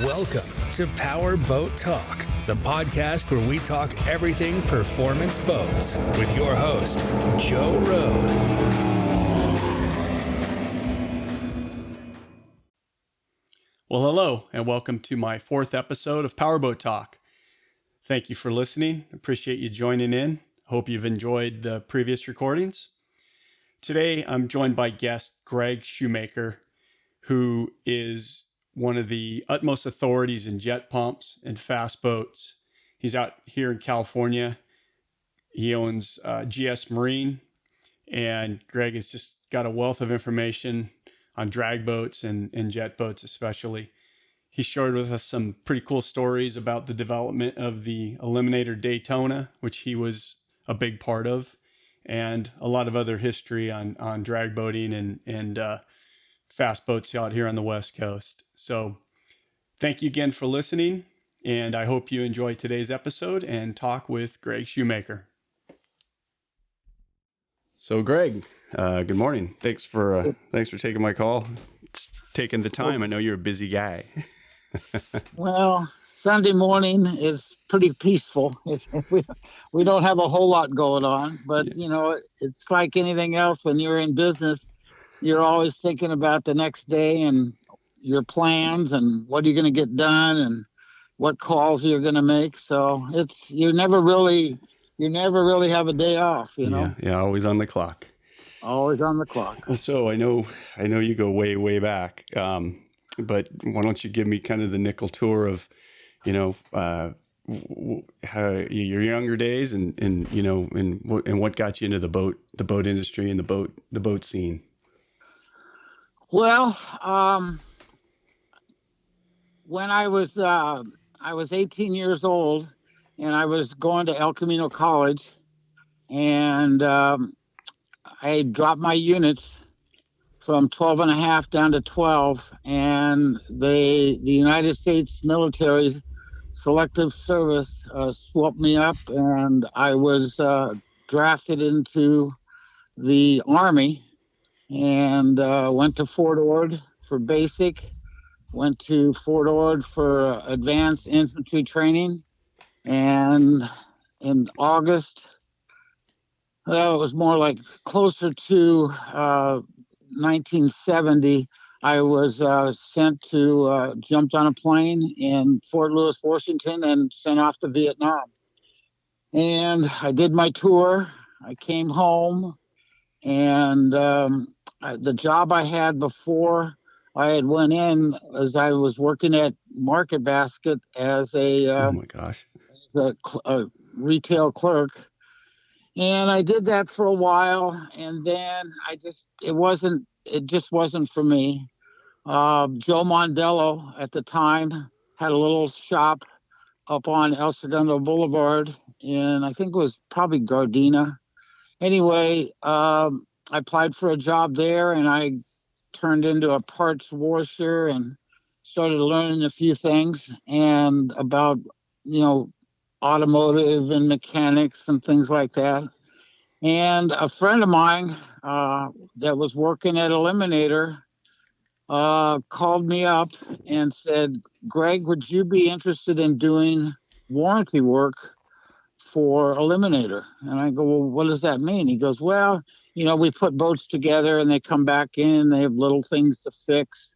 Welcome to Power Boat Talk, the podcast where we talk everything performance boats with your host, Joe Road. Well, hello, and welcome to my fourth episode of Power Boat Talk. Thank you for listening. Appreciate you joining in. Hope you've enjoyed the previous recordings. Today, I'm joined by guest Greg Shoemaker, who is one of the utmost authorities in jet pumps and fast boats. He's out here in California. He owns GS Marine, and Greg has just got a wealth of information on drag boats and jet boats especially. He shared with us some pretty cool stories about the development of the Eliminator Daytona, which he was a big part of, and a lot of other history on drag boating and fast boats out here on the West Coast. So thank you again for listening, and I hope you enjoy today's episode and talk with Greg Shoemaker. So Greg, good morning. Thanks for taking my call. Taking the time. I know you're a busy guy. Well, Sunday morning is pretty peaceful. We don't have a whole lot going on, but you know, it's like anything else. When you're in business, you're always thinking about the next day and your plans and what are you going to get done and what calls you're going to make. So you never really have a day off, you know? Yeah, always on the clock. Always on the clock. So I know you go way, way back. But why don't you give me kind of the nickel tour of, how your younger days and what got you into the boat industry and the boat scene? Well, when I was 18 years old and I was going to El Camino College, and I dropped my units from 12 and a half down to 12, and the United States military selective service swooped me up, and I was drafted into the Army, and went to Fort Ord for basic, went to Fort Ord for advanced infantry training, and in August, well, it was more like closer to 1970, I was jumped on a plane in Fort Lewis, Washington, and sent off to Vietnam. And I did my tour. I came home, and the job I had before I had went in, as I was working at Market Basket as a retail clerk. And I did that for a while, and then it just wasn't for me. Joe Mondello at the time had a little shop up on El Segundo Boulevard, and I think it was probably Gardena. Anyway, I applied for a job there, and I turned into a parts washer and started learning a few things and about, automotive and mechanics and things like that. And a friend of mine that was working at Eliminator called me up and said, "Greg, would you be interested in doing warranty work for Eliminator?" And I go, "Well, what does that mean?" He goes, "Well, we put boats together and they come back in, they have little things to fix,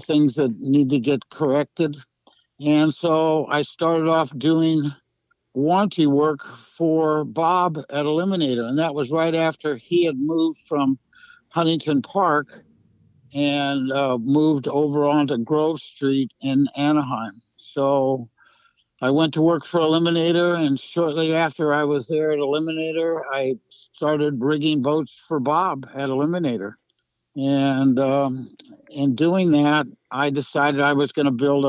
things that need to get corrected." And so I started off doing warranty work for Bob at Eliminator, and that was right after he had moved from Huntington Park and moved over onto Grove Street in Anaheim. So I went to work for Eliminator, and shortly after I was there at Eliminator, I started rigging boats for Bob at Eliminator. And in doing that, I decided I was going to build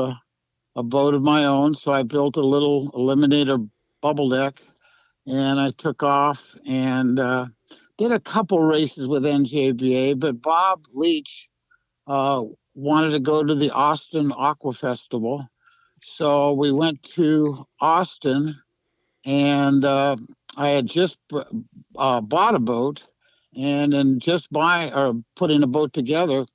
a boat of my own. So I built a little Eliminator bubble deck, and I took off and did a couple races with NJBA, but Bob Leach wanted to go to the Austin Aqua Festival. So we went to Austin, and I had just bought a boat, and then just putting a boat together,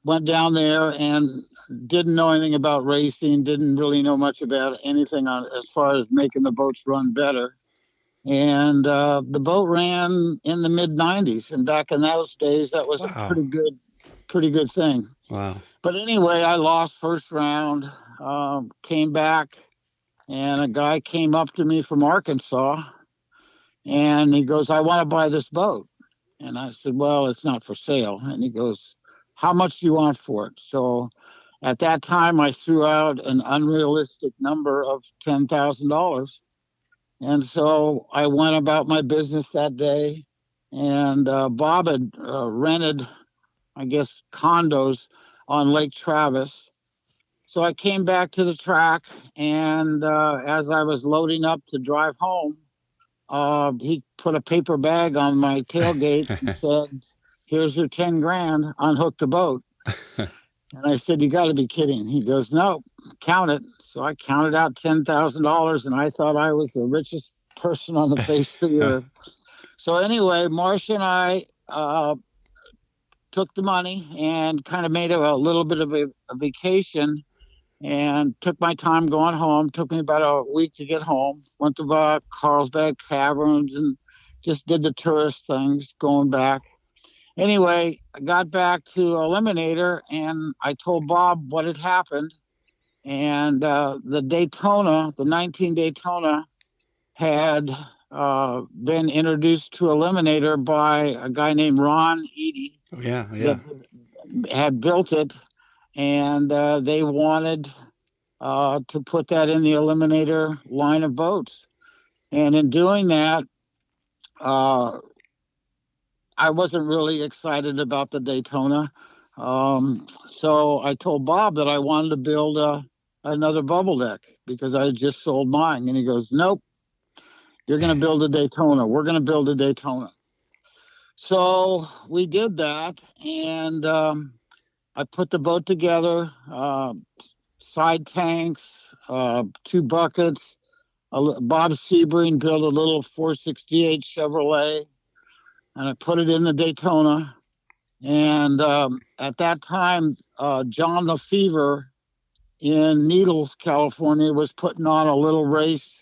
went down there and didn't know anything about racing, didn't really know much about anything on as far as making the boats run better. And the boat ran in the mid 90s. And back in those days, that was a pretty good thing. Wow. But anyway, I lost first round, came back, and a guy came up to me from Arkansas, and he goes, I want to buy this boat. And I said, well, it's not for sale. And he goes, how much do you want for it? So at that time, I threw out an unrealistic number of $10,000. And so I went about my business that day. And Bob had rented, I guess, condos on Lake Travis. So I came back to the track, and as I was loading up to drive home, he put a paper bag on my tailgate and said, here's your 10 grand, unhook the boat. And I said, you got to be kidding. He goes, no, count it. So I counted out $10,000, and I thought I was the richest person on the face of the earth. So anyway, Marcia and I took the money and kind of made a little bit of a vacation, and took my time going home. Took me about a week to get home. Went to Carlsbad Caverns and just did the tourist things going back. Anyway, I got back to Eliminator, and I told Bob what had happened. And the Daytona, the 19 Daytona, had been introduced to Eliminator by a guy named Ron Eady. Oh, yeah. That had built it, and they wanted to put that in the Eliminator line of boats. And in doing that, I wasn't really excited about the Daytona. So I told Bob that I wanted to build another bubble deck because I had just sold mine. And he goes, nope, you're going to build a Daytona. We're going to build a Daytona. So we did that, and I put the boat together, side tanks, 2 buckets. Bob Sebring built a little 468 Chevrolet, and I put it in the Daytona. And at that time, John Lefevre in Needles, California, was putting on a little race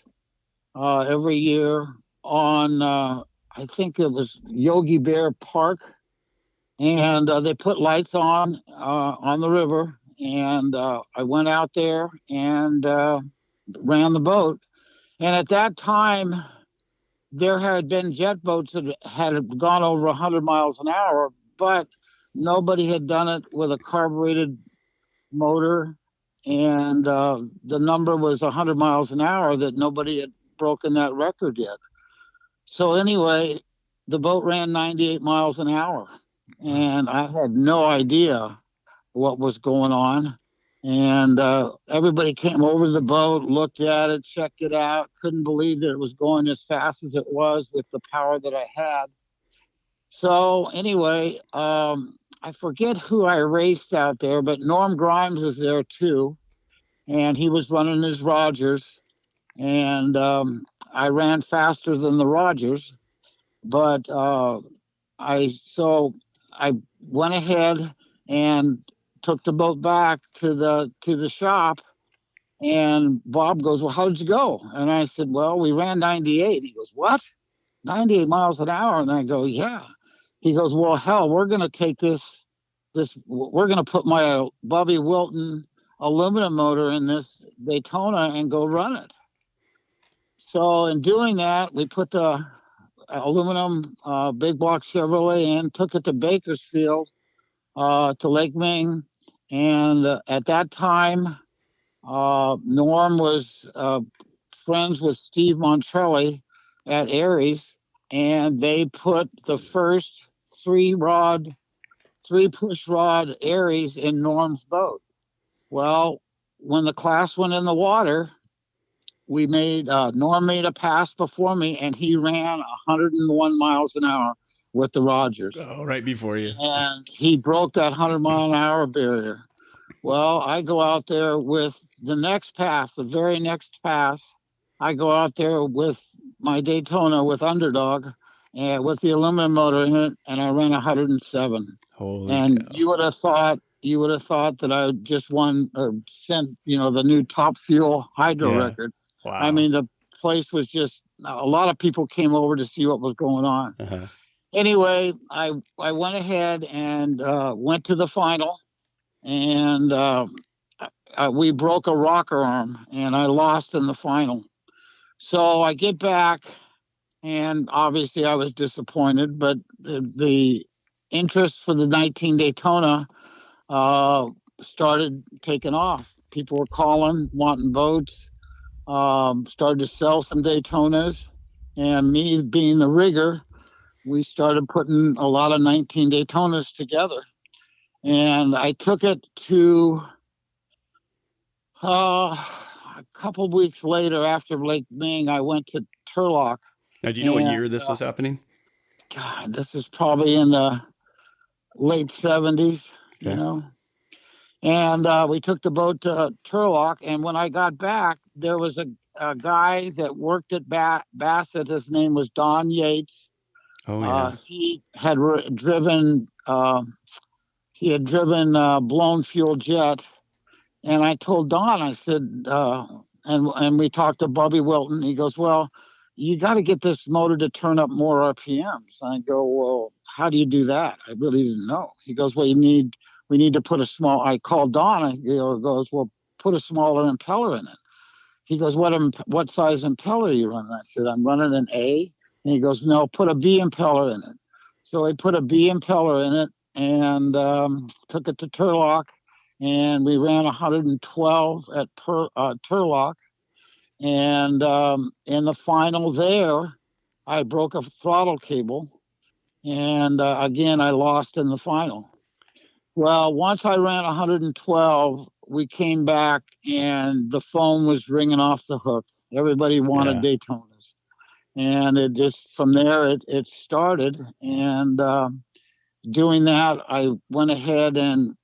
every year on, I think it was Yogi Bear Park. And they put lights on the river. And I went out there and ran the boat. And at that time, there had been jet boats that had gone over 100 miles an hour, but nobody had done it with a carbureted motor. And the number was 100 miles an hour that nobody had broken that record yet. So anyway, the boat ran 98 miles an hour. And I had no idea what was going on. And everybody came over to the boat, looked at it, checked it out, couldn't believe that it was going as fast as it was with the power that I had. So anyway, I forget who I raced out there, but Norm Grimes was there too. And he was running his Rogers. And I ran faster than the Rogers. But I went ahead and took the boat back to the shop, and Bob goes, well, how did you go? And I said, well, we ran 98. He goes, what? 98 miles an hour? And I go, yeah. He goes, well, hell, we're going to take we're going to put my Bobby Wilton aluminum motor in this Daytona and go run it. So in doing that, we put the aluminum big block Chevrolet in, took it to Bakersfield, to Lake Ming. And at that time, Norm was friends with Steve Montrelli at Aries, and they put the first 3-push rod Aries in Norm's boat. Well, when the class went in the water, Norm made a pass before me, and he ran 101 miles an hour with the Rogers. Oh, right before you. And he broke that 100-mile-an-hour barrier. Well, I go out there with the very next pass. I go out there with my Daytona with Underdog and with the aluminum motor in it, and I ran 107. Holy and cow. You would have thought you would have thought that I just won or sent, the new Top Fuel hydro Yeah. record. I Wow. mean, the place was just, a lot of people came over to see what was going on. Uh-huh. Anyway, I went ahead and went to the final, and we broke a rocker arm, and I lost in the final. So I get back, and obviously I was disappointed, but the interest for the 19 Daytona started taking off. People were calling, wanting boats, started to sell some Daytonas. And me being the rigger, we started putting a lot of 19 Daytonas together. And I took it to a couple of weeks later after Lake Ming, I went to Turlock. Now, do you know what And year this was happening? God, this is probably in the late 70s, Okay. And we took the boat to Turlock. And when I got back, there was a guy that worked at Bassett. His name was Don Yates. Oh, yeah. He had driven. Blown fuel jet. And I told Don, I said, and we talked to Bobby Wilton. He goes, well, you got to get this motor to turn up more RPMs. And I go, well, how do you do that? I really didn't know. He goes, well, we need to put a small. I called Don. And he goes, well, put a smaller impeller in it. He goes, what size impeller are you running? I said, I'm running an A. And he goes, no, put a B impeller in it. So I put a B impeller in it and took it to Turlock, and we ran 112 at Turlock. And in the final there, I broke a throttle cable, and again, I lost in the final. Well, once I ran 112, we came back, and the phone was ringing off the hook. Everybody wanted Daytonas. And it just, from there, it started. And doing that, I went ahead and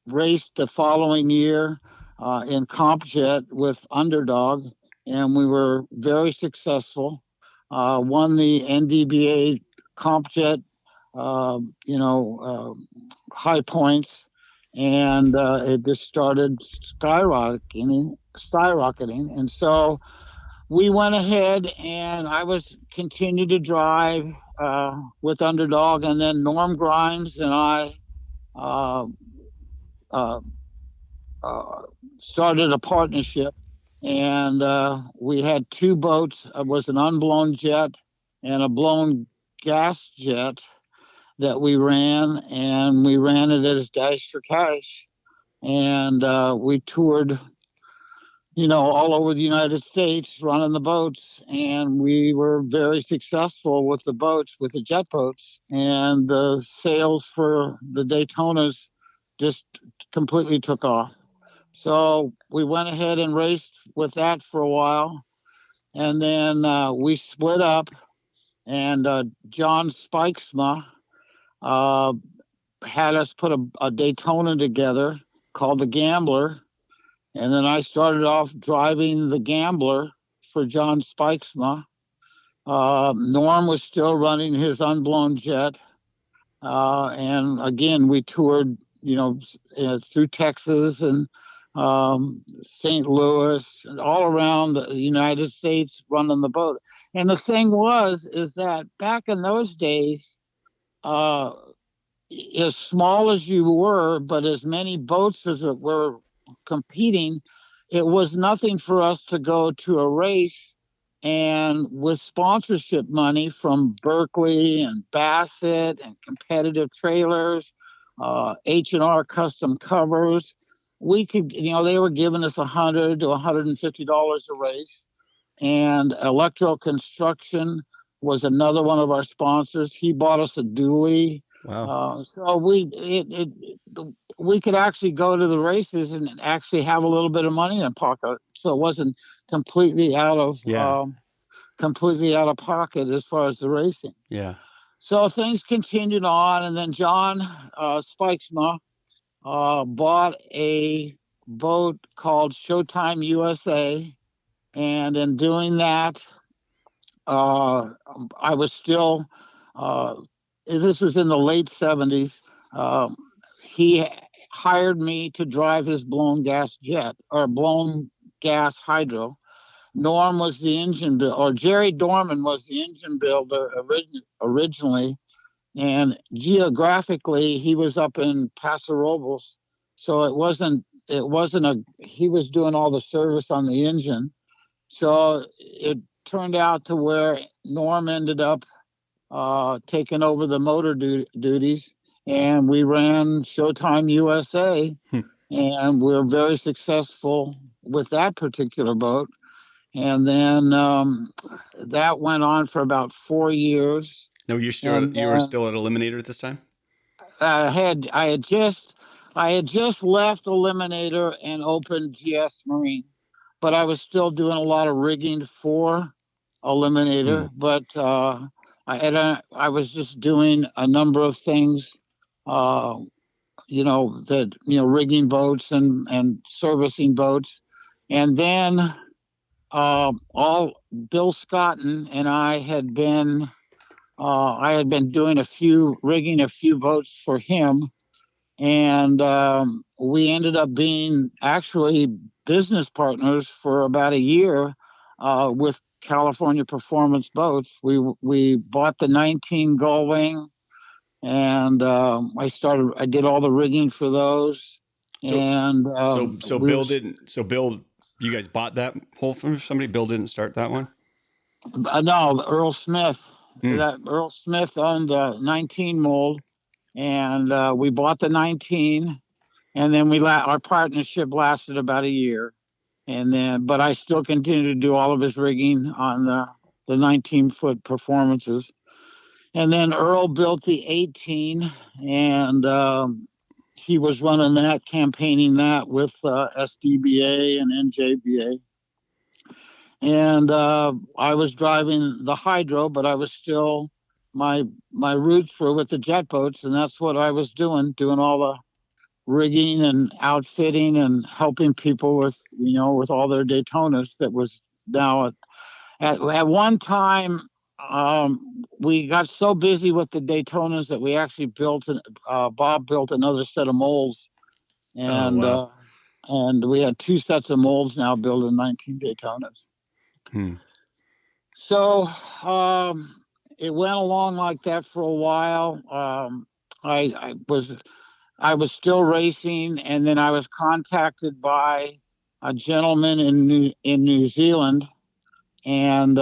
raced the following year in comp jet with Underdog, and we were very successful. Won the NDBA comp jet, high points, and it just started skyrocketing. And so we went ahead, and I was continued to drive with Underdog, and then Norm Grimes and I uh, uh, started a partnership, and we had two boats. It was an unblown jet and a blown gas jet that we ran, and we ran it as Dash for Cash, and we toured all over the United States running the boats, and we were very successful with the boats, with the jet boats, and the sales for the Daytonas just completely took off. So we went ahead and raced with that for a while, and then we split up, and John Spikesma had us put a Daytona together called the Gambler. And then I started off driving the Gambler for John Spikesma. Norm was still running his unblown jet. And again, we toured, through Texas and St. Louis and all around the United States running the boat. And the thing is that back in those days, as small as you were, but as many boats as it were competing, it was nothing for us to go to a race and with sponsorship money from Berkeley and Bassett and Competitive Trailers, H&R Custom Covers, we could, they were giving us $100 to $150 a race. And Electro Construction was another one of our sponsors. He bought us a dually. Wow. So we could actually go to the races and actually have a little bit of money in pocket. So it wasn't completely out of pocket as far as the racing. Yeah. So things continued on, and then John Spikesma bought a boat called Showtime USA, and in doing that, I was still. This was in the late 70s. He hired me to drive his blown gas jet or blown gas hydro. Norm was the engine builder, or Jerry Dorman was the engine builder originally. And geographically, he was up in Paso Robles. So he was doing all the service on the engine. So it turned out to where Norm ended up taking over the motor duties, and we ran Showtime USA, and we were very successful with that particular boat. And then that went on for about 4 years. No, you were still at Eliminator at this time? I had just left Eliminator and opened GS Marine, but I was still doing a lot of rigging for Eliminator. But I was just doing a number of things, rigging boats and servicing boats, and then all Bill Scotton and I had been doing rigging a few boats for him, and we ended up being actually business partners for about a year with California Performance Boats. We bought the 19 Gullwing, and I did all the rigging for those. Bill, you guys bought that whole from somebody? Bill didn't start that one? No, Earl Smith. That Earl Smith owned the 19 mold, and we bought the 19, and then our partnership lasted about a year, but I still continued to do all of his rigging on the 19-foot performances, and then Earl built the 18, and he was running that, campaigning that with SDBA and NJBA. And I was driving the hydro, but I was still, my roots were with the jet boats, and that's what I was doing all the rigging and outfitting and helping people with all their Daytonas. That was now at one time, we got so busy with the Daytonas that we actually Bob built another set of molds, and and we had 2 sets of molds now building 19 Daytonas. So it went along like that for a while. I was still racing, and then I was contacted by a gentleman in New Zealand, and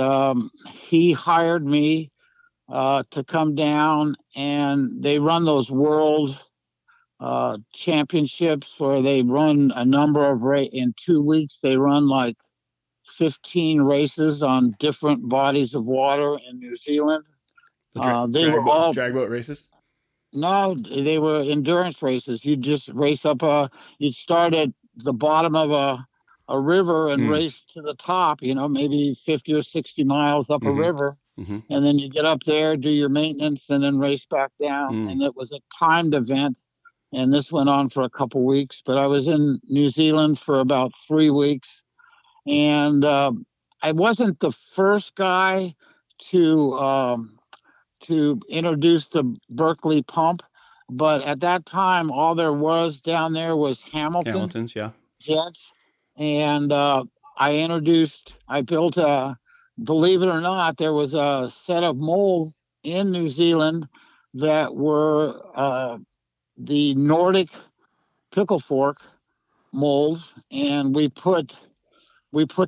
he hired me to come down, and they run those world championships where they run a number of in 2 weeks. They run like 15 races on different bodies of water in New Zealand. They were all drag boat races. No, they were endurance races. You just race up you'd start at the bottom of a river and race to the top, maybe 50 or 60 miles up a river. And then you get up there, do your maintenance, and then race back down. And it was a timed event. And this went on for a couple weeks, but I was in New Zealand for about 3 weeks. And I wasn't the first guy to introduce the Berkeley pump, but at that time, all there was down there was Hamilton's jets. And I built believe it or not, there was a set of molds in New Zealand that were the Nordic pickle fork molds, and we put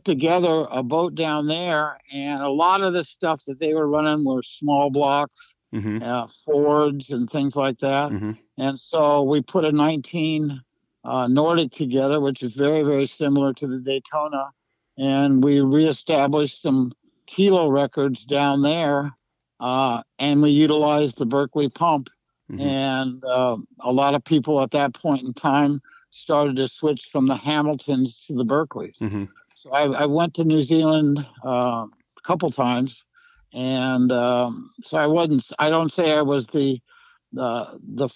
together a boat down there, and a lot of the stuff that they were running were small blocks, Fords and things like that. And so we put a 19 Nordic together, which is very, very similar to the Daytona, and we reestablished some kilo records down there, and we utilized the Berkeley pump. And a lot of people at that point in time started to switch from the Hamiltons to the Berkeleys. So I went to New Zealand a couple times, and so I don't say I was the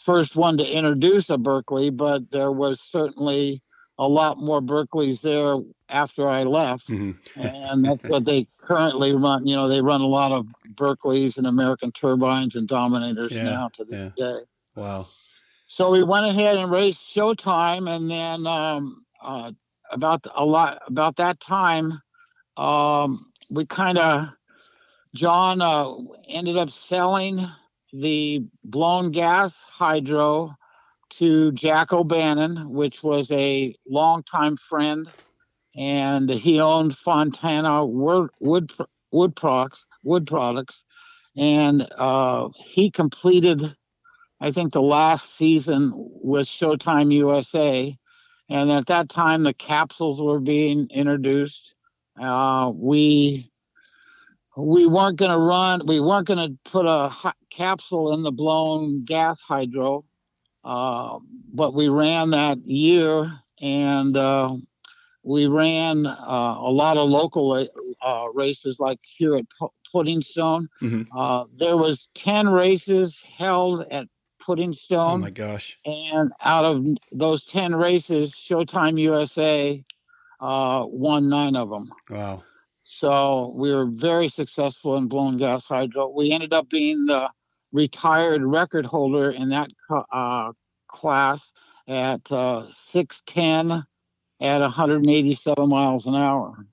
first one to introduce a Berkeley, but there was certainly a lot more Berkeleys there after I left. And that's what they currently run. They run a lot of Berkeleys and American Turbines and Dominators now to this day. Wow. So we went ahead and raced Showtime, and then about that time, we kind of John ended up selling the blown gas hydro to Jack O'Bannon, which was a longtime friend, and he owned Fontana Wood Products, and he completed, I think, the last season with Showtime USA. And at that time, the capsules were being introduced. We weren't going to we weren't going to put a capsule in the blown gas hydro, but we ran that year, and we ran a lot of local races, like here at Puddingstone. There was 10 races held at Puddingstone. Oh my gosh. And out of those 10 races, Showtime USA won 9 of them. Wow. So we were very successful in blown gas hydro. We ended up being the retired record holder in that class at 6:10 at 187 miles an hour.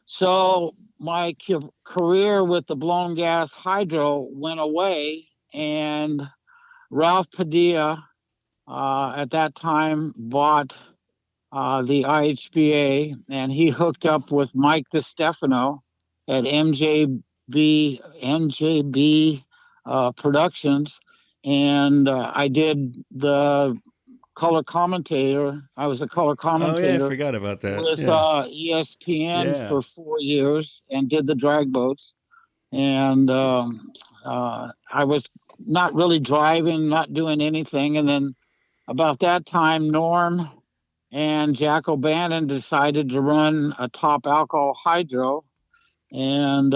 So my career with the blown gas hydro went away, and Ralph Padilla at that time bought the IHBA, and he hooked up with Mike DeStefano at NJB Productions, and I did the color commentator. I was a color commentator. Oh yeah, I forgot about that. With ESPN for 4 years, and did the drag boats. And I was not really driving, not doing anything. And then about that time, Norm and Jack O'Bannon decided to run a top alcohol hydro, and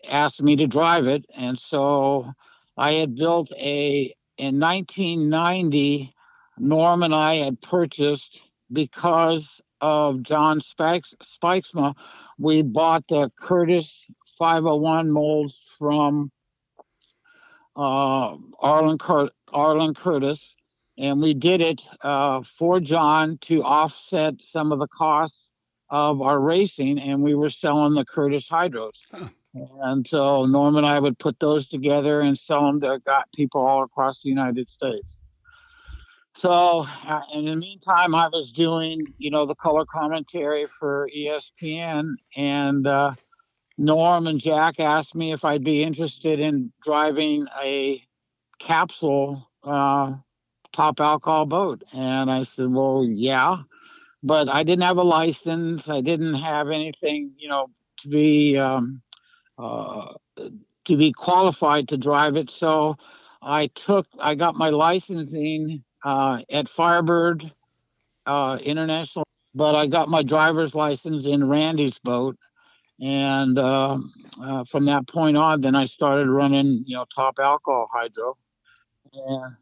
asked me to drive it. And so I had built in 1990, Norm and I had purchased, because of John Spikesma, we bought the Curtis 501 molds from Arlen Curtis, and we did it for John to offset some of the costs of our racing, and we were selling the Curtis hydros. And so Norm and I would put those together and sell them to people all across the United States. So in the meantime, I was doing, the color commentary for ESPN, and Norm and Jack asked me if I'd be interested in driving a capsule top alcohol boat. And I said, well, yeah, but I didn't have a license. I didn't have anything, to be qualified to drive it. So I got my licensing at Firebird International, but I got my driver's license in Randy's boat. And from that point on, then I started running, top alcohol hydro. And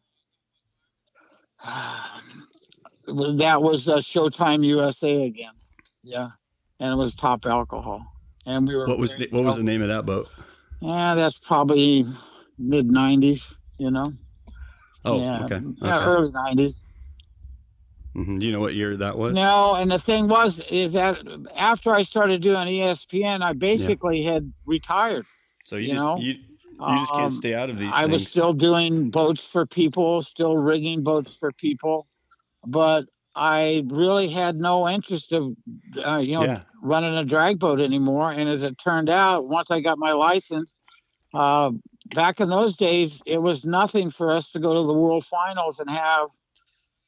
that was Showtime USA again. Yeah. And it was top alcohol. And we were. What was the name of that boat? Yeah, that's probably mid 90s, Oh, yeah, okay. Early 90s. Do you know what year that was? No, and the thing is that after I started doing ESPN, I basically had retired. So you just can't stay out of these I things. was still doing boats for people, still rigging boats for people, but I really had no interest of, running a drag boat anymore. And as it turned out, once I got my license, back in those days, it was nothing for us to go to the World Finals and have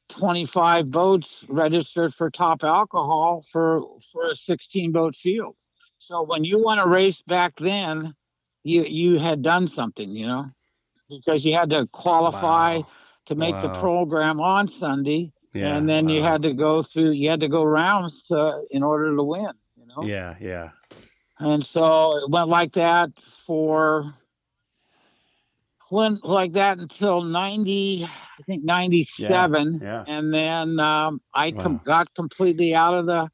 25 boats registered for top alcohol for a 16 boat field. So when you won a race back then, you had done something, because you had to qualify to make the program on Sunday. Yeah, and then you had to go rounds in order to win, Yeah. And so it went like that until 90, I think 97. Yeah. And then I got completely out of the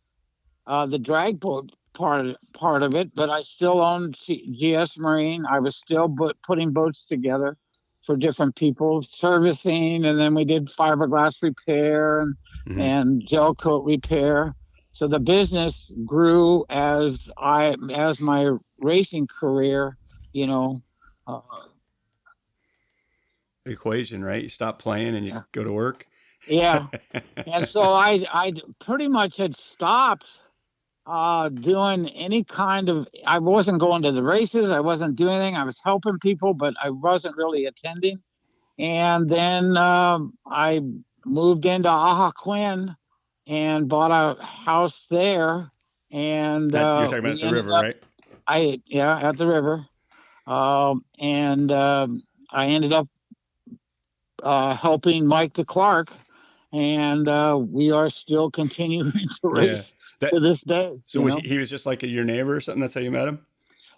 drag boat part of it, but I still owned GS Marine. I was still putting boats together. for different people, servicing, and then we did fiberglass repair and gel coat repair. So the business grew as my racing career, you know, uh, Equation, right? You stop playing and you yeah, go to work. yeah. And so I pretty much had stopped doing any kind of. I wasn't going to the races. I wasn't doing anything. I was helping people, but I wasn't really attending. And then I moved into Quinn and bought a house there. And You're talking about we the ended river, up, right? at the river. And I ended up helping Mike DeClark. And we are still continuing to Yeah. race to this day. So he was just like your neighbor or something? That's how you met him?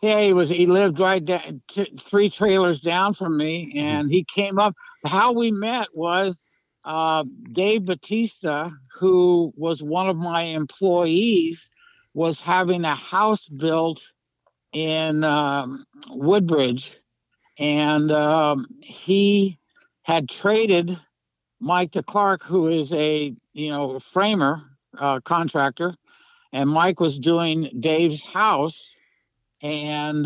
Yeah, he lived right down 3 trailers down from me, and he came up. How we met was Dave Batista, who was one of my employees, was having a house built in Woodbridge, and he had traded Mike DeClark, who is a framer contractor, and Mike was doing Dave's house. And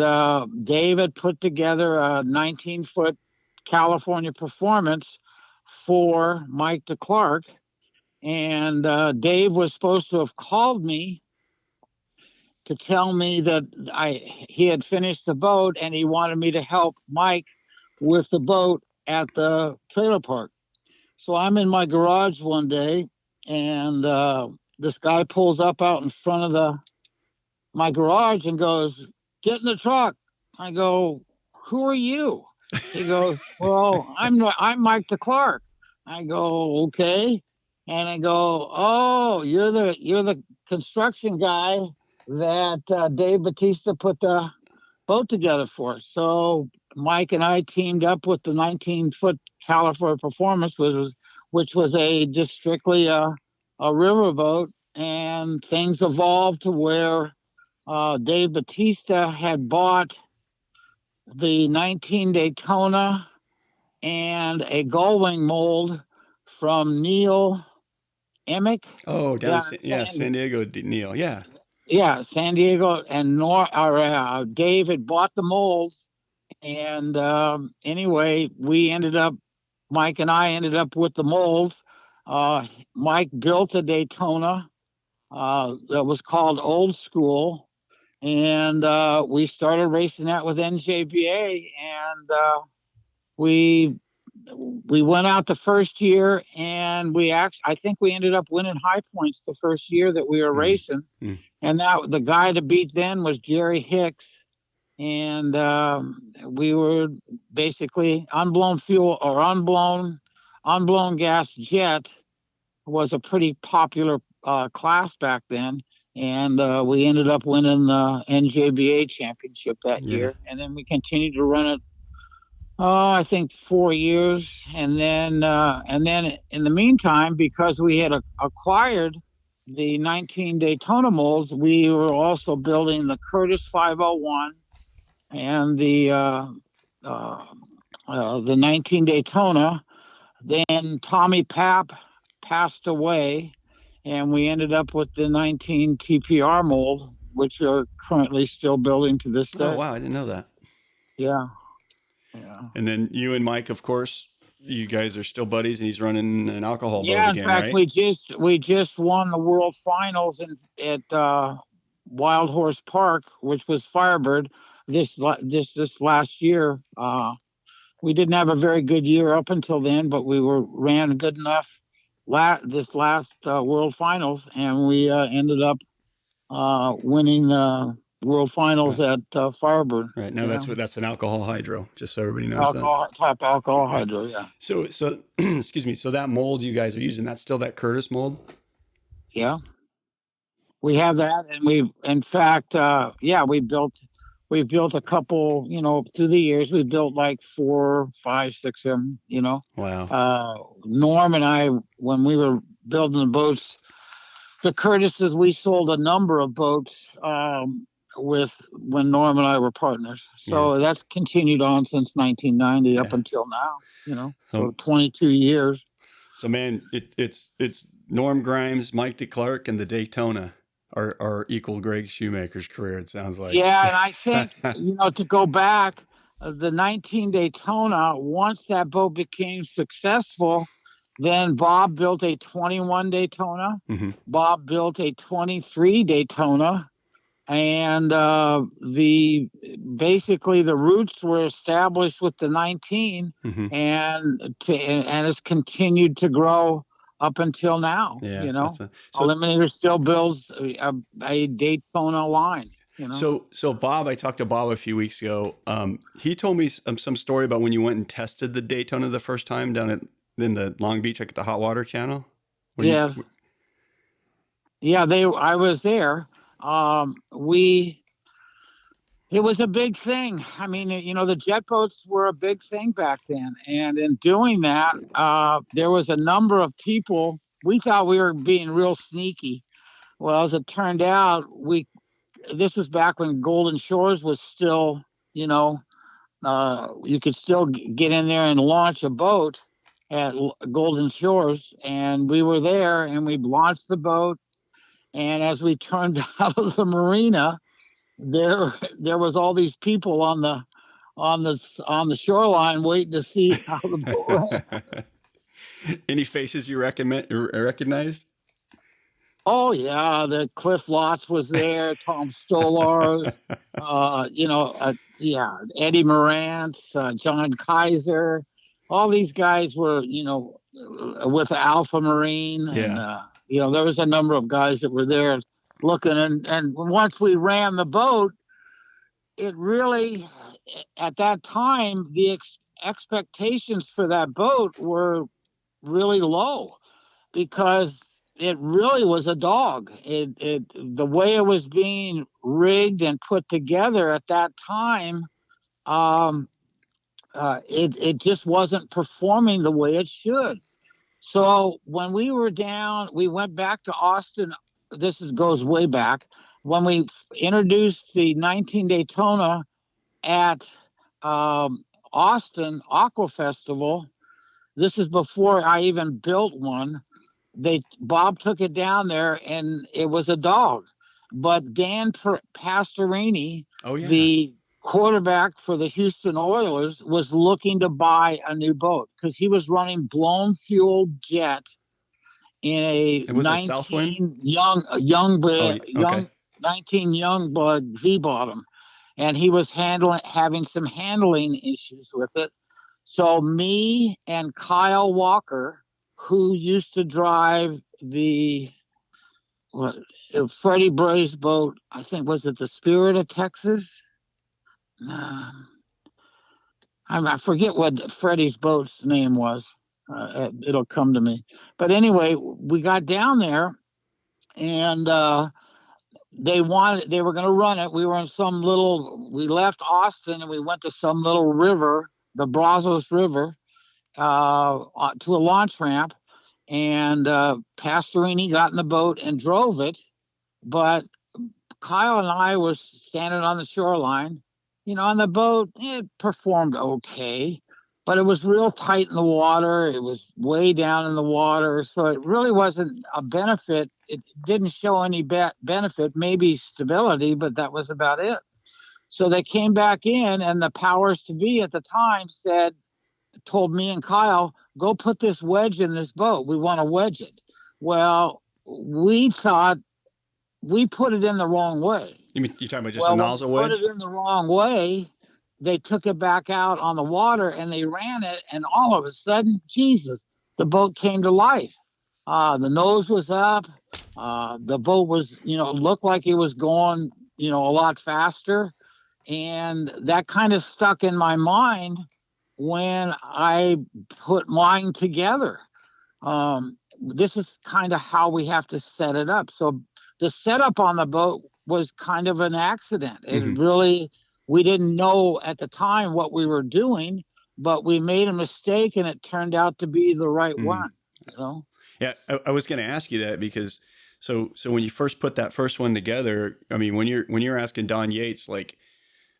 Dave had put together a 19-foot California performance for Mike DeClark. And Dave was supposed to have called me to tell me that he had finished the boat and he wanted me to help Mike with the boat at the trailer park. So I'm in my garage one day, and this guy pulls up out in front of my garage and goes, "Get in the truck." I go, "Who are you?" He goes, "Well, I'm Mike DeClark." I go, "Okay." And I go, "Oh, you're the construction guy that Dave Batista put the boat together for." So Mike and I teamed up with the 19-foot California Performance, which was just strictly a riverboat, and things evolved to where Dave Batista had bought the 19 Daytona and a gullwing mold from Neil Emick. Oh, down San Diego, Neil. Yeah. Yeah, San Diego, and Dave had bought the molds, and anyway, Mike and I ended up with the molds. Mike built a Daytona that was called Old School, and we started racing that with NJBA, and we went out the first year, and I think we ended up winning high points the first year that we were racing. And that the guy to beat then was Jerry Hicks, and we were basically unblown fuel, or unblown gas jet was a pretty popular class back then. And we ended up winning the NJBA championship that year. And then we continued to run it, I think 4 years. And then in the meantime, because we had acquired the 19 Daytona molds, we were also building the Curtis 501 and the 19 Daytona. Then Tommy Papp passed away, and we ended up with the 19 TPR mold, which we're currently still building to this day. Oh, wow. I didn't know that. Yeah. And then you and Mike, of course, you guys are still buddies, and he's running an alcohol boat in again, fact, right? we just won the World Finals at Wild Horse Park, which was Firebird this last year. We didn't have a very good year up until then, but we ran good enough this last World Finals, and we ended up winning World Finals at Firebird. Right. Now that's an alcohol hydro, just so everybody knows Type alcohol hydro, yeah. So excuse me. So that mold you guys are using, that's still that Curtis mold? Yeah. We have that, and in fact, we've built a couple, through the years. We've built like 4, 5, 6 of them, Wow. Norm and I, when we were building the boats, the Curtises, we sold a number of boats. with when Norm and I were partners. So Yeah. that's continued on since 1990 up Yeah. until now, so So, 22 years. so man, it's Norm Grimes, Mike DeClercq, and the Daytona are equal Greg Shoemaker's career. It sounds like. Yeah. And I think, to go back, the 19 Daytona, once that boat became successful, then Bob built a 21 Daytona. Mm-hmm. Bob built a 23 Daytona. And basically the roots were established with the 19, Mm-hmm. and it's continued to grow up until now. Yeah. Eliminator still builds a Daytona line. So Bob, I talked to Bob a few weeks ago. He told me some story about when you went and tested the Daytona the first time down in the Long Beach, like at the hot water channel. Yeah. Yeah, I was there. It was a big thing. I mean, the jet boats were a big thing back then. And in doing that, there was a number of people. We thought we were being real sneaky. Well, as it turned out, this was back when Golden Shores was still, you could still get in there and launch a boat at Golden Shores. And we were there and we launched the boat. And as we turned out of the marina, there was all these people on the shoreline waiting to see how the boat ran. Any faces you recognized? Oh yeah, the Cliff Lotz was there, Tom Stolars, Eddie Morantz, John Kaiser. All these guys were, with Alpha Marine, and there was a number of guys that were there looking. And once we ran the boat, it really, at that time, the expectations for that boat were really low, because it really was a dog. The way it was being rigged and put together at that time, it just wasn't performing the way it should. So when we were down, we went back to Austin. Goes way back when we introduced the 19 Daytona at Austin Aqua Festival. This is before I even built one. Bob took it down there and it was a dog. But Dan Pastorini, the quarterback for the Houston Oilers, was looking to buy a new boat because he was running blown fuel jet in a 19 young blood V bottom, and he was having some handling issues with it. So me and Kyle Walker, who used to drive Freddie Bray's boat, I think, was it the Spirit of Texas? I forget what Freddie's boat's name was. It'll come to me. But anyway, we got down there, and they were going to run it. We left Austin and we went to some little river, the Brazos River, to a launch ramp, and Pastorini got in the boat and drove it. But Kyle and I were standing on the shoreline, on the boat. It performed okay, but it was real tight in the water. It was way down in the water, so it really wasn't a benefit. It didn't show any benefit, maybe stability, but that was about it. So they came back in, and the powers to be at the time told me and Kyle, go put this wedge in this boat. We want to wedge it. Well, we thought we put it in the wrong way. You're talking about just a nozzle wedge? Put it in the wrong way. They took it back out on the water and they ran it, and all of a sudden, Jesus, the boat came to life. The nose was up. The boat was, looked like it was going, a lot faster. And that kind of stuck in my mind when I put mine together. This is kind of how we have to set it up. So the setup on the boat was kind of an accident. We didn't know at the time what we were doing, but we made a mistake and it turned out to be the right one. Yeah, I was going to ask you that because So when you first put that first one together, I mean, when you're asking Don Yates like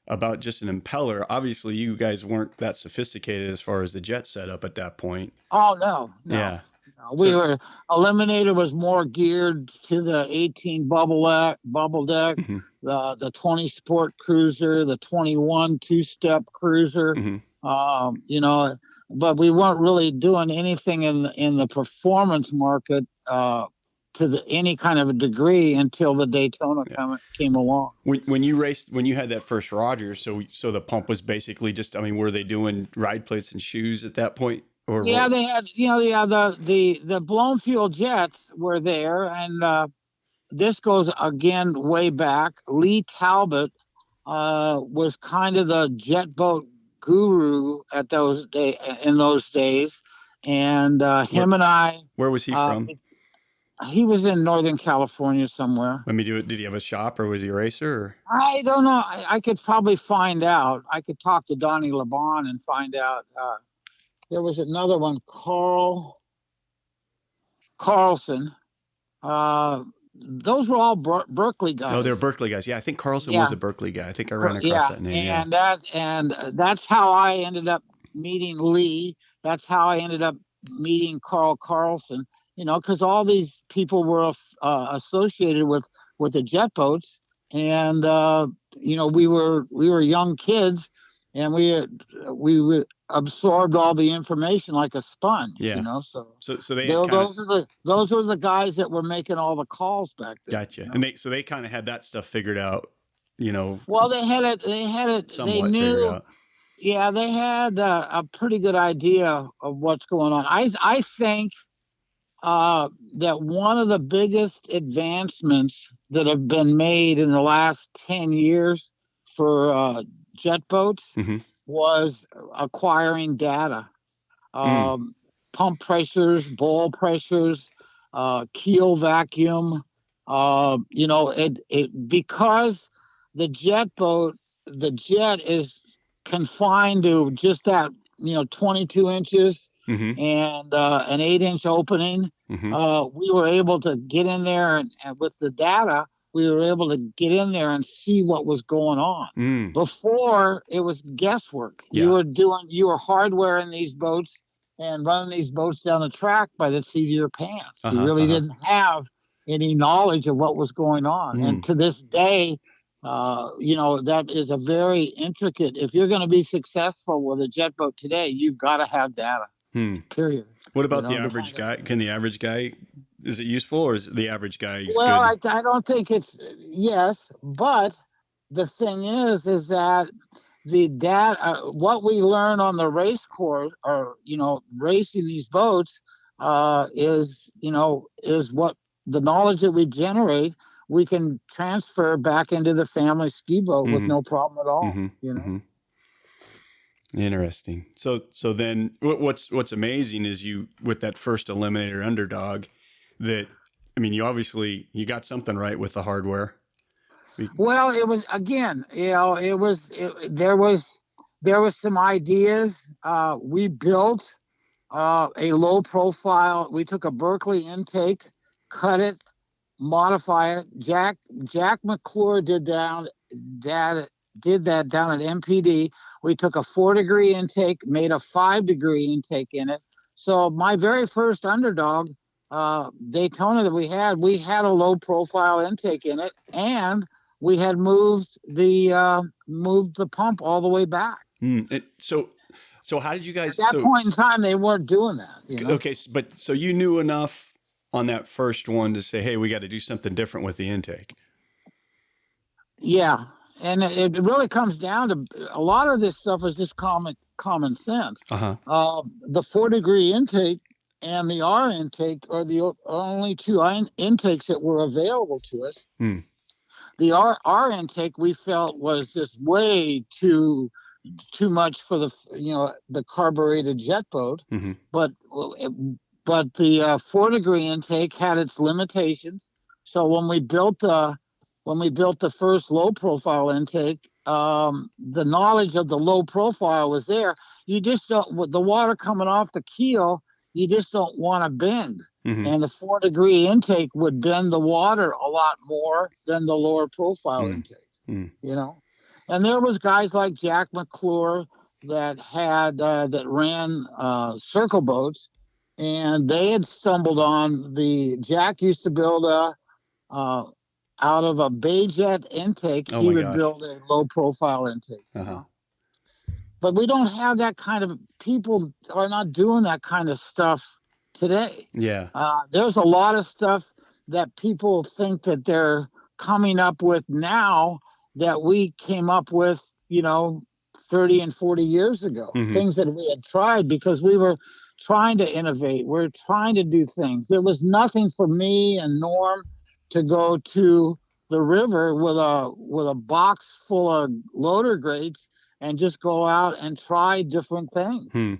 about just an impeller, obviously you guys weren't that sophisticated as far as the jet setup at that point. Oh no, no. Yeah. No, we So, were Eliminator was more geared to the 18 bubble deck, mhm, the 20 sport cruiser, the 21 two-step cruiser. mhm. You know, but we weren't really doing anything in the performance market to any kind of a degree until the Daytona Yeah. came along. When you had that first Rogers, so the pump was basically just, I mean, were they doing ride plates and shoes at that point? Or Yeah, they had, the blown fuel jets were there, and this goes again way back. Lee Talbot was kind of the jet boat guru at in those days, and where him and I. where was he from? He was in Northern California somewhere. Let me do it. Did he have a shop or was he a racer? Or? I don't know. I could probably find out. I could talk to Donnie LeBon and find out. There was another one, Carlson. Those were all Berkeley guys. No, they're Berkeley guys. Yeah, I think Carlson was a Berkeley guy. I think I ran across that name. And that's how I ended up meeting Lee. That's how I ended up meeting Carl Carlson. Because all these people were associated with the jet boats, and we were young kids, and we absorbed all the information like a sponge. Yeah. So they those were the guys that were making all the calls back then. Gotcha. And they kind of had that stuff figured out. Well, they had it. Somewhat they knew. Figured out. Yeah, they had a pretty good idea of what's going on. I think that one of the biggest advancements that have been made in the last 10 years for jet boats was acquiring data. Pump pressures, ball pressures, keel vacuum. Because the jet is confined to just that 22 inches and an 8-inch opening. We were able to get in there, and with the data we were able to get in there and see what was going on. Before, it was guesswork. Yeah. You were hardwaring these boats and running these boats down the track by the seat of your pants. You really didn't have any knowledge of what was going on. And to this day, that is a very intricate. If you're going to be successful with a jet boat today, you've got to have data. Period. What about the average guy? Can the average guy, is it useful, or is the average guy good? I don't think it's yes, but the thing is that the data, what we learn on the race course, or racing these boats, is what the knowledge that we generate, we can transfer back into the family ski boat with no problem at all. Interesting. So then what's amazing is you, with that first Eliminator Underdog, that, I mean, you got something right with the hardware. Well, it was, again, there was some ideas. We built a low profile. We took a Berkeley intake, cut it, modify it. Jack McClure did that down at MPD. We took a 4-degree intake, made a 5-degree intake in it. So my very first Underdog Daytona that we had a low profile intake in it, and we had moved the pump all the way back. So how did you guys? At that point in time, they weren't doing that. Okay, but so you knew enough on that first one to say, hey, we got to do something different with the intake. Yeah. And it really comes down to, a lot of this stuff is just common sense. The 4-degree intake and the R intake are the only two intakes that were available to us. The R intake we felt was just way too much for the carbureted jet boat. But the 4-degree intake had its limitations. So when we built the first low profile intake, the knowledge of the low profile was there. You just don't, with the water coming off the keel, you just don't want to bend. and the 4-degree intake would bend the water a lot more than the lower profile intake, you know. And there was guys like Jack McClure that had that ran circle boats, and they had stumbled on Jack used to build out of a bay jet intake, he would build a low profile intake. You know? But we don't have that kind of, people are not doing that kind of stuff today. Yeah. There's a lot of stuff that people think that they're coming up with now that we came up with, 30 and 40 years ago. Things that we had tried because we were trying to innovate. We're trying to do things. There was nothing for me and Norm to go to the river with a box full of loader grates and just go out and try different things,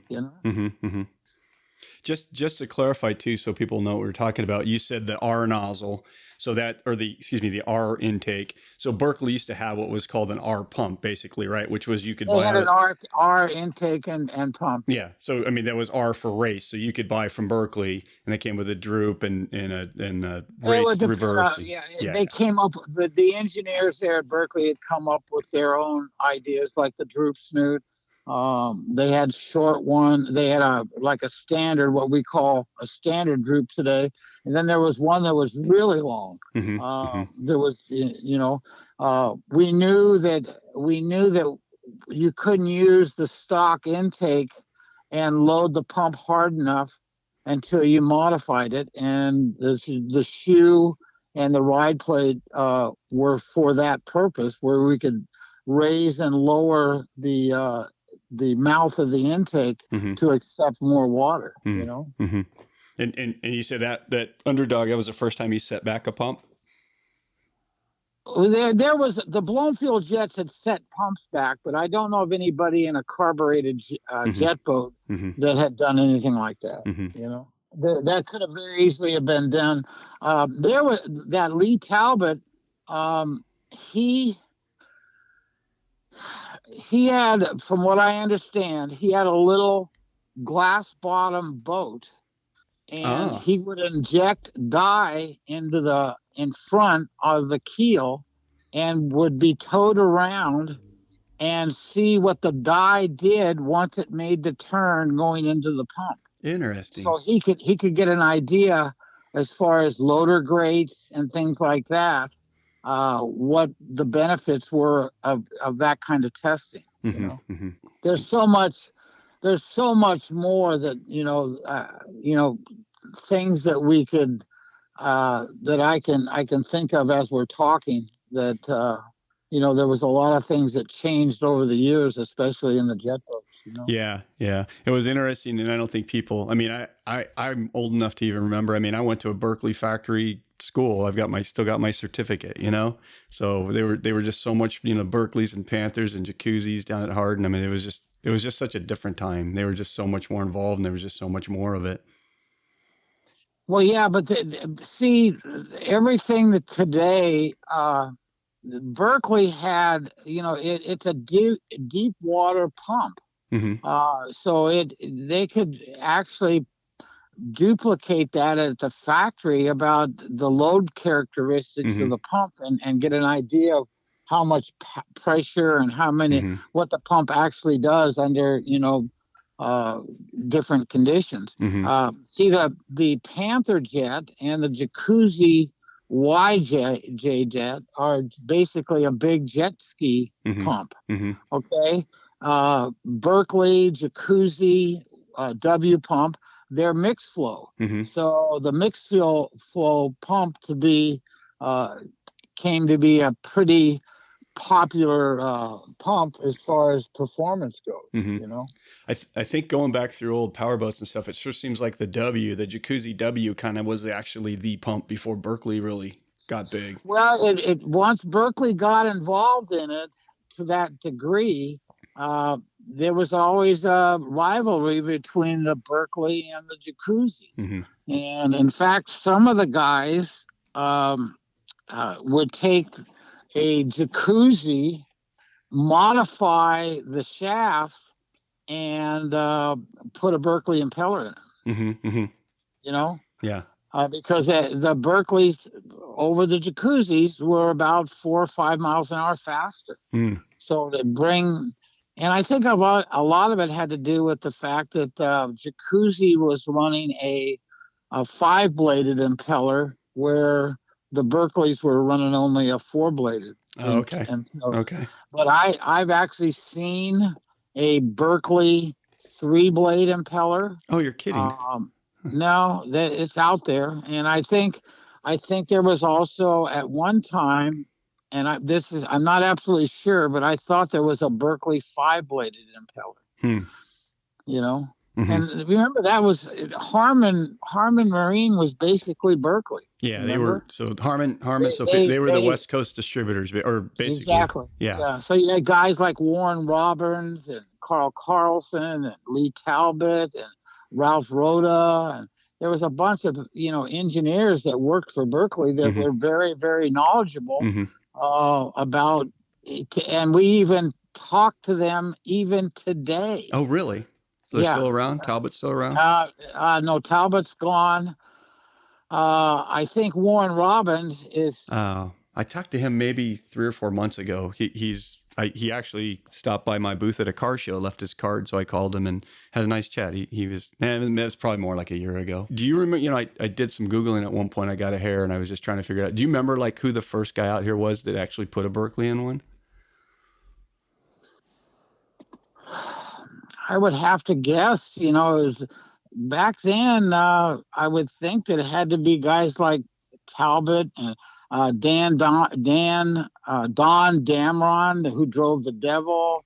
Just to clarify too, so people know what we're talking about, you said the R nozzle, the R intake. So Berkeley used to have what was called an R pump, basically, right? Which was you could buy. They had an R intake and pump. Yeah. So I mean, that was R for race. So you could buy from Berkeley, and it came with a droop and a race reverse. They came up. The engineers there at Berkeley had come up with their own ideas, like the droop snoot. They had short one. They had a standard, what we call a standard droop today, and then there was one that was really long. There was, we knew that you couldn't use the stock intake and load the pump hard enough until you modified it, and the shoe and the ride plate were for that purpose, where we could raise and lower the mouth of the intake to accept more water, And you said that Underdog, that was the first time you set back a pump? There was the Bloomfield jets had set pumps back, but I don't know of anybody in a carbureted jet boat that had done anything like that. That could have very easily have been done. There was that Lee Talbot. He had, from what I understand, he had a little glass bottom boat, and he would inject dye in front of the keel and would be towed around and see what the dye did once it made the turn going into the pump. Interesting. So he could get an idea as far as loader grates and things like that, what the benefits were of that kind of testing. There's so much more that things that we could that I can think of as we're talking, that there was a lot of things that changed over the years, especially in the jet boats. Yeah. It was interesting, and I don't think people. I mean, I'm old enough to even remember. I mean, I went to a Berkeley factory school. Still got my certificate. So they were just so much. Berkeleys and Panthers and jacuzzis down at Hardin. I mean, it was just such a different time. They were just so much more involved, and there was just so much more of it. Well, yeah, but see, everything that today. Berkeley had, it's a deep water pump. So they could actually duplicate that at the factory about the load characteristics of the pump and get an idea of how much pressure and how many, what the pump actually does under, different conditions. See, the Panther jet and the Jacuzzi YJ jet are basically a big jet ski pump. Okay. Berkeley, Jacuzzi, W pump, they're mixed flow. So the mixed flow pump came to be a pretty popular pump as far as performance goes. I think going back through old powerboats and stuff, it sure seems like the Jacuzzi W kind of was actually the pump before Berkeley really got big. Well, it once Berkeley got involved in it to that degree, there was always a rivalry between the Berkeley and the Jacuzzi. And in fact, some of the guys would take a Jacuzzi, modify the shaft, and put a Berkeley impeller in it. Yeah. because the Berkeleys over the jacuzzis were about 4 or 5 miles an hour faster. Mm. So to bring, and I think about a lot of it had to do with the fact that jacuzzi was running a 5-bladed impeller where the Berkeleys were running only a 4-bladed. Oh, okay. Okay. But I've actually seen a Berkeley 3-blade impeller. Oh, you're kidding. No, that it's out there, and I think there was also at one time, and I'm not absolutely sure, but I thought there was a Berkeley 5-bladed impeller. You know, and remember that was Harmon Marine was basically Berkeley. Yeah, remember? They were so Harmon. They were the West Coast distributors, or basically. Exactly. Yeah. So you had guys like Warren Robbins and Carl Carlson and Lee Talbot and Ralph Rhoda, and there was a bunch of engineers that worked for Berkeley that were very, very knowledgeable about it, and we even talk to them even today. Oh, really? So they're still around? Talbot's still around? No, Talbot's gone. I think Warren Robbins is. I talked to him maybe 3 or 4 months ago. He actually stopped by my booth at a car show, left his card, so I called him and had a nice chat. He was, man, it was probably more like a year ago. Do you remember, I did some Googling at one point. I got a hair and I was just trying to figure it out. Do you remember like who the first guy out here was that actually put a Berkeley in one? I would have to guess, it was back then. I would think that it had to be guys like Talbot and Don Damron, who drove the Devil.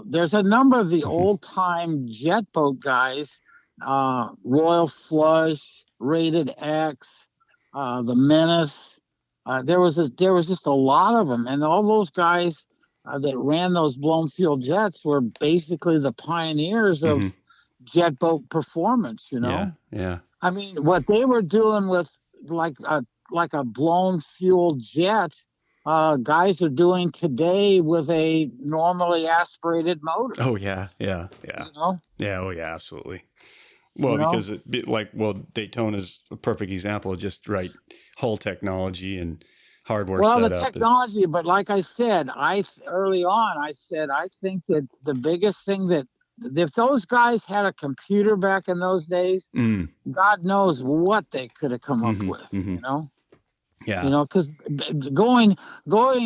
There's a number of the old time jet boat guys, Royal Flush, Rated X, the Menace. There was just a lot of them, and all those guys that ran those blown fuel jets were basically the pioneers of jet boat performance. Yeah. I mean, what they were doing with like a blown fuel jet, guys are doing today with a normally aspirated motor. Oh yeah. Yeah, oh yeah, absolutely. Well, because Daytona's a perfect example of just hull technology and hardware setup. Well, the technology, but like I said, early on, I think that the biggest thing that if those guys had a computer back in those days, God knows what they could have come up with, Yeah. Because going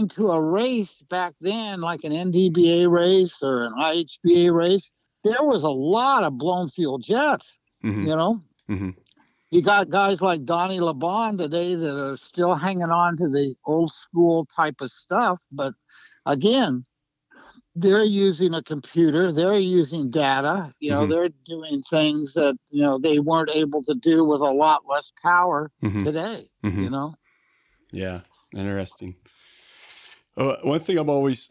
to a race back then, like an NDBA race or an IHBA race, there was a lot of blown fuel jets, You got guys like Donnie LeBon today that are still hanging on to the old school type of stuff. But again, they're using a computer, they're using data, they're doing things that, they weren't able to do with a lot less power today, Yeah. Interesting. One thing I always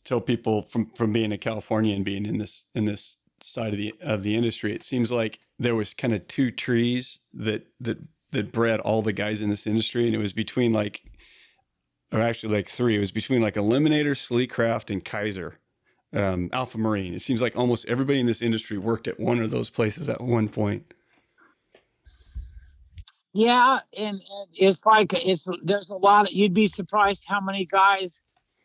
tell people from being a Californian and being in this side of the industry, it seems like there was kind of two trees that bred all the guys in this industry, and it was between actually three. It was between Eliminator, Sleecraft, and Kaiser, Alpha Marine. It seems like almost everybody in this industry worked at one of those places at one point. Yeah, and there's a lot. You'd be surprised how many guys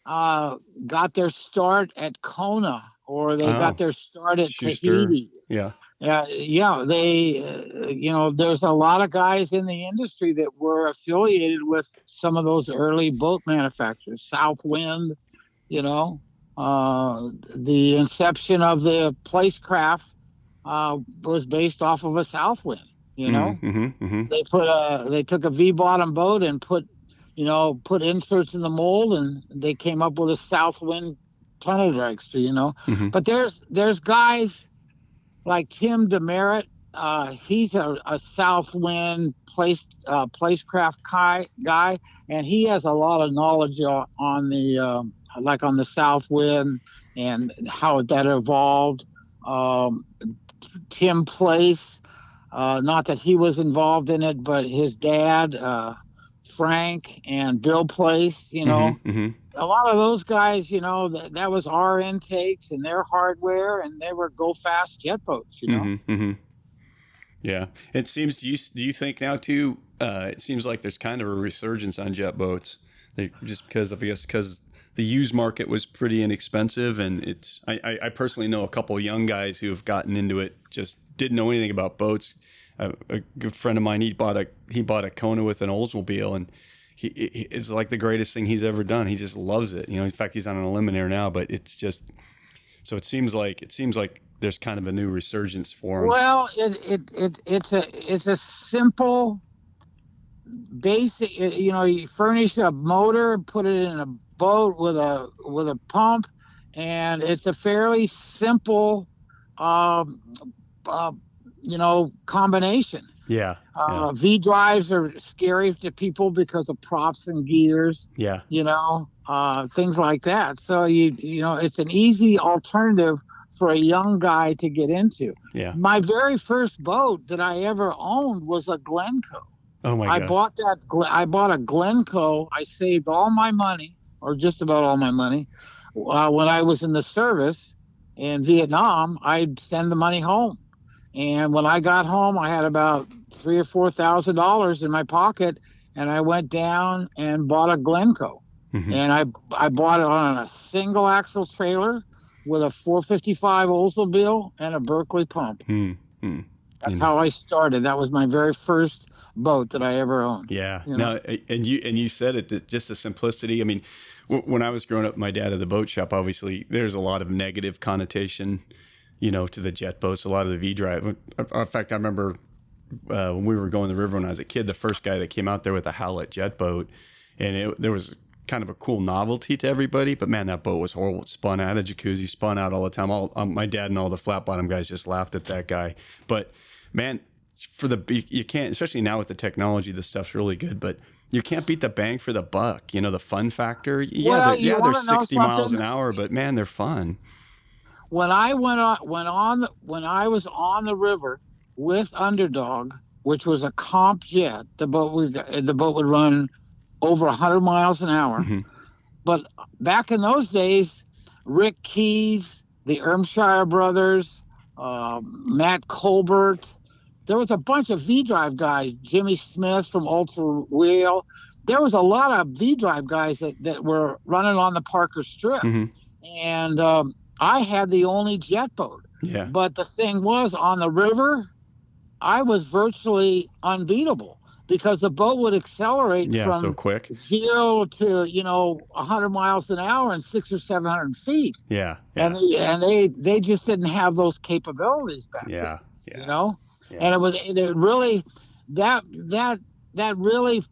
got their start at Kona, or they got their start at Tahiti. Yeah. They, there's a lot of guys in the industry that were affiliated with some of those early boat manufacturers. Southwind, the inception of the Placecraft was based off of a Southwind. They took a V-bottom boat and put inserts in the mold, and they came up with a Southwind tunnel dragster. But there's guys like Tim Demerit. He's a Southwind Placecraft guy, and he has a lot of knowledge on the on the Southwind and how that evolved. Tim Place. Not that he was involved in it, but his dad, Frank, and Bill Place, a lot of those guys, that was our intakes and their hardware, and they were go fast jet boats, Yeah. It seems, do you think now too, it seems like there's kind of a resurgence on jet boats. Just because of, I guess, because the used market was pretty inexpensive, and I personally know a couple of young guys who have gotten into it, just didn't know anything about boats. A good friend of mine, he bought a Kona with an Oldsmobile, and it's like the greatest thing he's ever done. He just loves it. In fact, he's on an Eliminator now, but it's just, so it seems like there's kind of a new resurgence for him. Well, it's a simple, basic. You furnish a motor, put it in a boat with a pump, and it's a fairly simple, combination. Yeah. V drives are scary to people because of props and gears. Yeah. Things like that. So it's an easy alternative for a young guy to get into. Yeah. My very first boat that I ever owned was a Glencoe. Oh my God. I bought a Glencoe. I saved all my money, or just about all my money, when I was in the service in Vietnam. I'd send the money home, and when I got home, I had about $3,000 or $4,000 in my pocket, and I went down and bought a Glencoe. Mm-hmm. And I bought it on a single axle trailer with a 455 Oldsmobile and a Berkeley pump. Mm-hmm. That's how I started. That was my very first boat that I ever owned. Yeah. No, and you said it, just the simplicity. I mean, when I was growing up, my dad had the boat shop. Obviously, there's a lot of negative connotation, to the jet boats, a lot of the V-drive. In fact, I remember when we were going the river when I was a kid, the first guy that came out there with a Howlett jet boat, and there was kind of a cool novelty to everybody, but man, that boat was horrible. It spun out of jacuzzi, spun out all the time. My dad and all the flat bottom guys just laughed at that guy. But man, you can't, especially now with the technology, this stuff's really good, but you can't beat the bang for the buck. The fun factor. Yeah, they're 60 miles an hour, but man, they're fun. When I when I was on the river with Underdog, which was a comp jet, the boat would run over 100 miles an hour. Mm-hmm. But back in those days, Rick Keyes, the Ermshire brothers, Matt Colbert, there was a bunch of V-drive guys, Jimmy Smith from Ultra Wheel. There was a lot of V-drive guys that were running on the Parker Strip. Mm-hmm. And I had the only jet boat. Yeah. But the thing was, on the river, I was virtually unbeatable, because the boat would accelerate from so quick 0 to 100 miles an hour in 600 or 700 feet. Yeah. And they just didn't have those capabilities back then. Yeah. And it really that really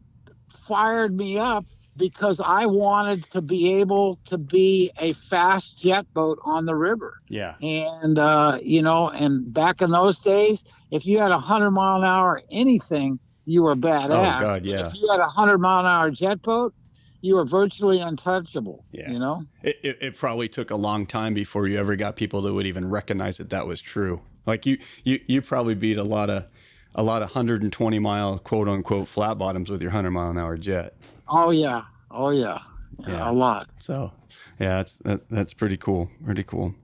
fired me up, because I wanted to be able to be a fast jet boat on the river. Yeah. And and back in those days, if you had 100 mile an hour anything, you were badass. Oh God, yeah. If you had a 100 mile an hour jet boat, you were virtually untouchable. Yeah. It probably took a long time before you ever got people that would even recognize that was true. Like you probably beat a lot of 120 mile quote unquote flat bottoms with your 100 mile an hour jet. Oh yeah, a lot. So yeah, that's pretty cool. Pretty cool.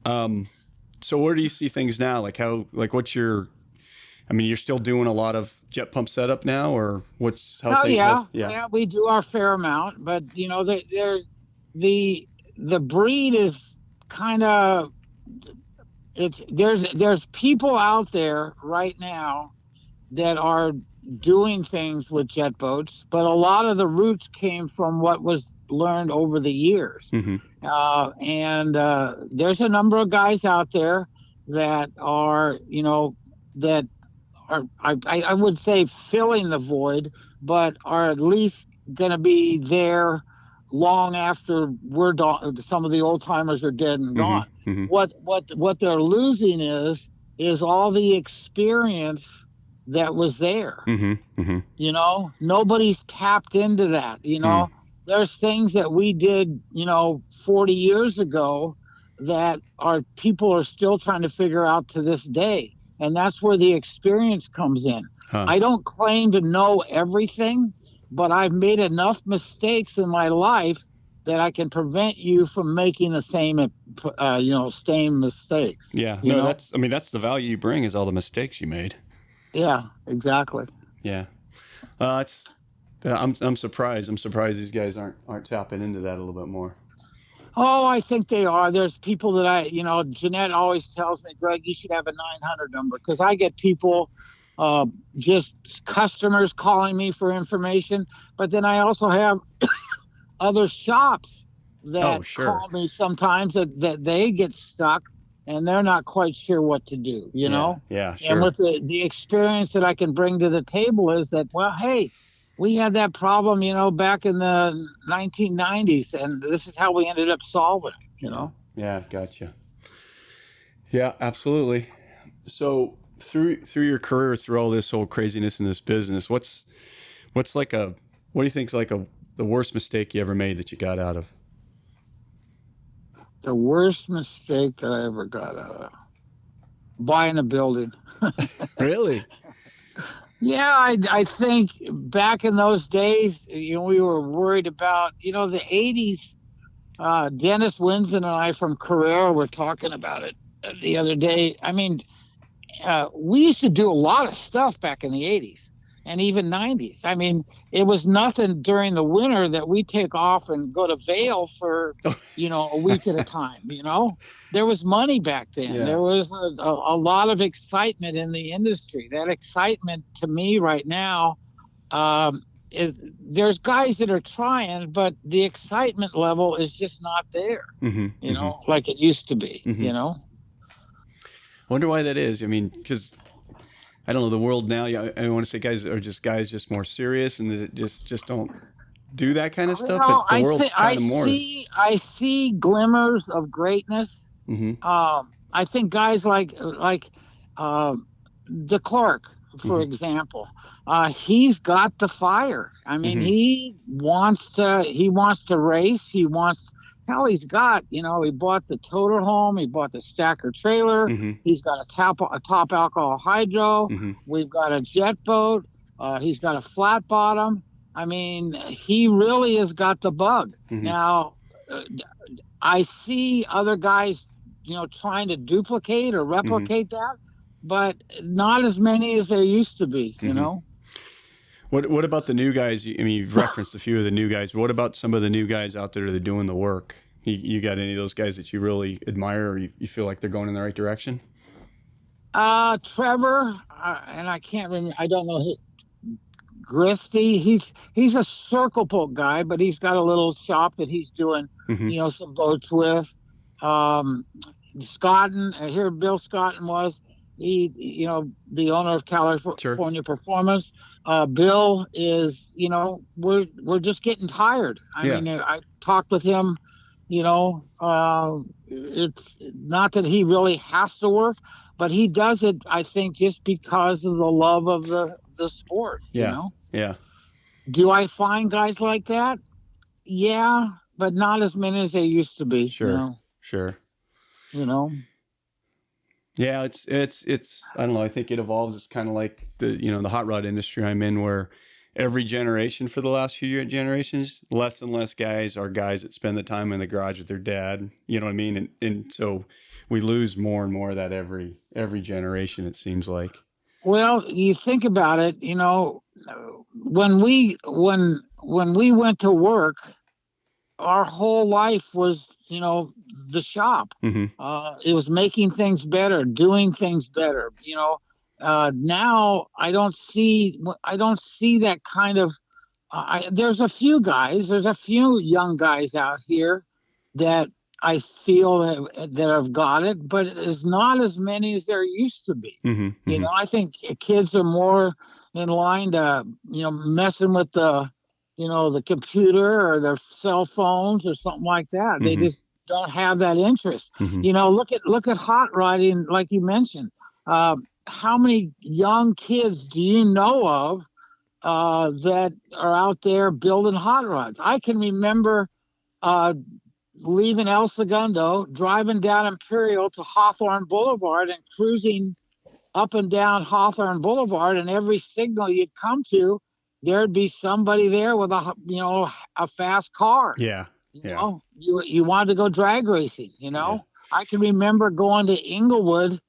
So where do you see things now? You're still doing a lot of jet pump setup now, or yeah, we do our fair amount, but the breed is kind of, there's people out there right now that are doing things with jet boats, but a lot of the roots came from what was learned over the years. Mm-hmm. And there's a number of guys out there that are, I would say filling the void, but are at least going to be there long after some of the old timers are dead and gone. Mm-hmm. What they're losing is all the experience that was there. Mm-hmm. Mm-hmm. Nobody's tapped into that. There's things that we did 40 years ago that people are still trying to figure out to this day. And that's where the experience comes in. Huh. I don't claim to know everything, but I've made enough mistakes in my life that I can prevent you from making the same, same mistakes. Yeah. You No, know? that's the value you bring is all the mistakes you made. Yeah, exactly. Yeah. It's I'm surprised. I'm surprised these guys aren't tapping into that a little bit more. Oh, I think they are. There's people that Jeanette always tells me, Greg, you should have a 900 number, because I get people, just customers calling me for information. But then I also have other shops Oh, that sure. call me sometimes that they get stuck and they're not quite sure what to do, Yeah. Yeah. And Sure. with the experience that I can bring to the table is that, well, hey, we had that problem, back in the 1990s, and this is how we ended up solving it. Yeah. Gotcha. Yeah. Absolutely. So through your career, through all this whole craziness in this business, what do you think's like the worst mistake you ever made that you got out of? The worst mistake that I ever got out of buying a building. Really? Yeah, I think back in those days, we were worried about, the 80s. Dennis Winsen and I from Carrera were talking about it the other day. I mean, we used to do a lot of stuff back in the 80s and even 90s. I mean, it was nothing during the winter that we take off and go to Vail for, a week at a time. There was money back then. Yeah. There was a lot of excitement in the industry. That excitement to me right now, there's guys that are trying, but the excitement level is just not there, like it used to be, I wonder why that is. I mean, because I don't know, the world now, I want to say guys are just more serious, and it just don't do that kind of stuff. But the world's kind of more. I see glimmers of greatness. Mm-hmm. I think guys like DeClerc, for example, he's got the fire. I mean, he wants to race. He's got, he bought the toter home, he bought the stacker trailer, he's got a top alcohol hydro, we've got a jet boat, he's got a flat bottom. I mean, he really has got the bug. Now, I see other guys, trying to duplicate or replicate that, but not as many as there used to be, What about the new guys? I mean, you've referenced a few of the new guys. But what about some of the new guys out there that are doing the work? You got any of those guys that you really admire, or you feel like they're going in the right direction? Trevor, and I can't remember. I don't know. Gristy, he's a circle boat guy, but he's got a little shop that he's doing, some boats with. Scotton, here Bill Scotton was. He, the owner of California Performance. Bill is, we're just getting tired. I mean, I talked with him, it's not that he really has to work, but he does it, I think, just because of the love of the sport, Yeah. Do I find guys like that? Yeah, but not as many as there used to be. Sure. Yeah, it's I don't know. I think it evolves. It's kind of like the hot rod industry I'm in, where every generation for the last few generations, less and less guys are guys that spend the time in the garage with their dad. You know what I mean? And so we lose more and more of that every generation, it seems like. Well, you think about it, when we went to work, our whole life was, the shop. It was making things better, doing things better. Now I don't see that kind of. There's a few young guys out here that I feel that have got it, but it's not as many as there used to be. I think kids are more in line to, messing with the computer or their cell phones or something like that. They just don't have that interest. Look at hot rodding, like you mentioned. How many young kids do you know of that are out there building hot rods? I can remember leaving El Segundo, driving down Imperial to Hawthorne Boulevard and cruising up and down Hawthorne Boulevard, and every signal you'd come to, there'd be somebody there with a fast car. Yeah. You know, you wanted to go drag racing. You know, I can remember going to Inglewood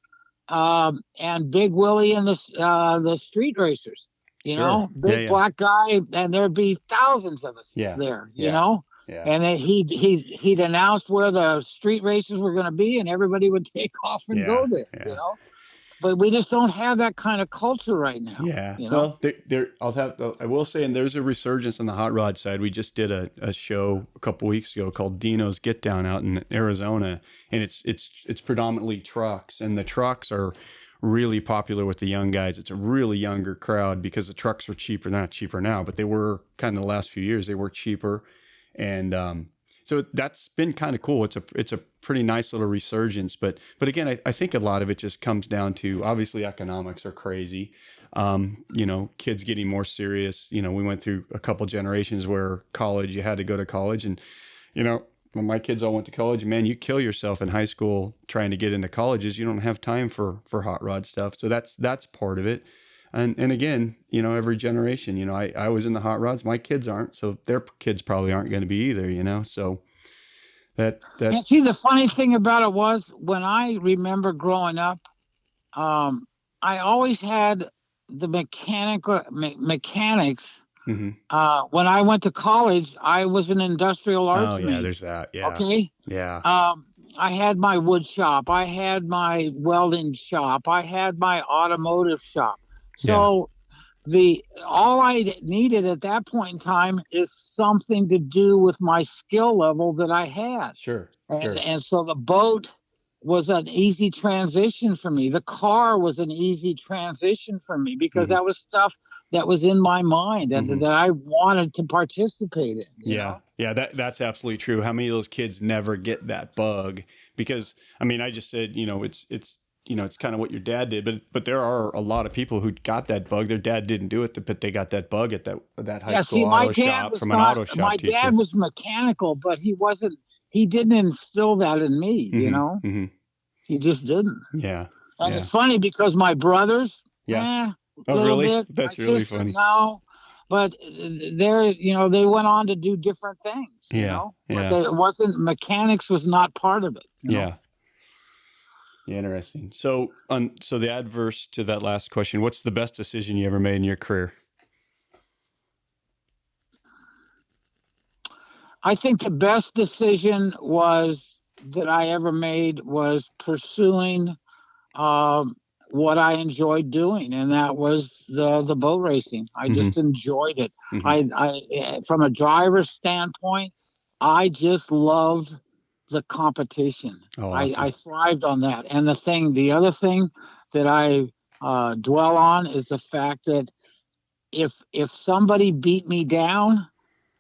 and Big Willie and the street racers. You know, big black guy, and there'd be thousands of us there. You know. Yeah. And then he'd announce where the street races were going to be, and everybody would take off and go there. You know, but we just don't have that kind of culture right now. Yeah. You know? Well, I will say, and there's a resurgence on the hot rod side. We just did a show a couple weeks ago called Dino's Get Down out in Arizona, and it's predominantly trucks, and the trucks are really popular with the young guys. It's a really younger crowd because the trucks were cheaper. They're not cheaper now, but they were kind of the last few years. They were cheaper. And so that's been kind of cool. It's a pretty nice little resurgence. But again, I think a lot of it just comes down to, obviously, economics are crazy. You know, kids getting more serious. You know, we went through a couple generations where you had to go to college. And, you know, when my kids all went to college, man, you kill yourself in high school trying to get into colleges. You don't have time for hot rod stuff. So that's part of it. And again, you know, every generation, you know, I was in the hot rods, my kids aren't, so their kids probably aren't going to be either, you know, so that. And see, the funny thing about it was, when I remember growing up, I always had the mechanics. When I went to college, I was an industrial arts major. There's that. Yeah. Okay. Yeah. I had my wood shop. I had my welding shop. I had my automotive shop. So all I needed at that point in time is something to do with my skill level that I had. Sure. And so the boat was an easy transition for me. The car was an easy transition for me because that was stuff that was in my mind and that I wanted to participate in. You know? Yeah, that's absolutely true. How many of those kids never get that bug? Because, I mean, I just said, you know, it's you know, it's kind of what your dad did, but there are a lot of people who got that bug. Their dad didn't do it, but they got that bug at that high school auto shop from an auto shop teacher. My dad was mechanical, but he didn't instill that in me, you know? He just didn't. Yeah. And it's funny because my brothers, oh, really? Bit. That's really funny. No, but you know, they went on to do different things. You know? But mechanics was not part of it. You know? Yeah, interesting. So the adverse to that last question, what's the best decision you ever made in your career? I think the best decision that I ever made was pursuing what I enjoyed doing, and that was the boat racing. I just enjoyed it. I from a driver's standpoint, I just loved the competition. Oh, awesome. I thrived on that. And the other thing that I dwell on is the fact that if somebody beat me down,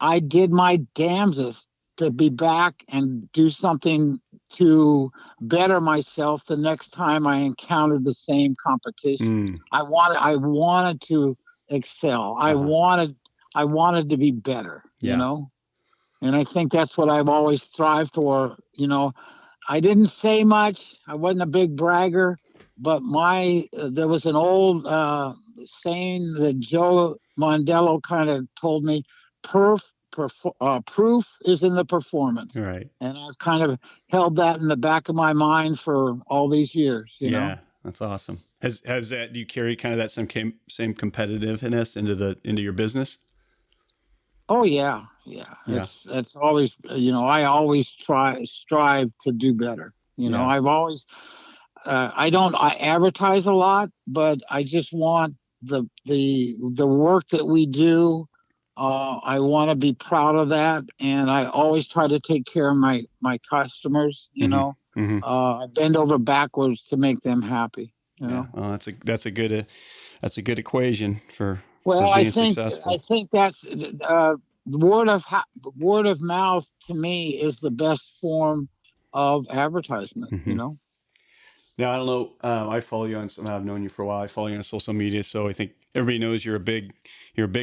I did my damnedest to be back and do something to better myself the next time I encountered the same competition. I wanted to excel. I wanted to be better, you know? And I think that's what I've always thrived for. You know, I didn't say much. I wasn't a big bragger, but there was an old saying that Joe Mondello kind of told me, proof is in the performance. Right. And I've kind of held that in the back of my mind for all these years, you know? Yeah, that's awesome. Has that, do you carry kind of that same competitiveness into your business? Oh yeah. It's always, you know, I always strive to do better. You know, I've always, I advertise a lot, but I just want the work that we do. I want to be proud of that, and I always try to take care of my customers. You know, I bend over backwards to make them happy. You know, well, that's a good equation for. Well, I think that's word of mouth to me is the best form of advertisement. You know. Now, I don't know. I follow you on I've known you for a while. I follow you on social media, so I think everybody knows you're a big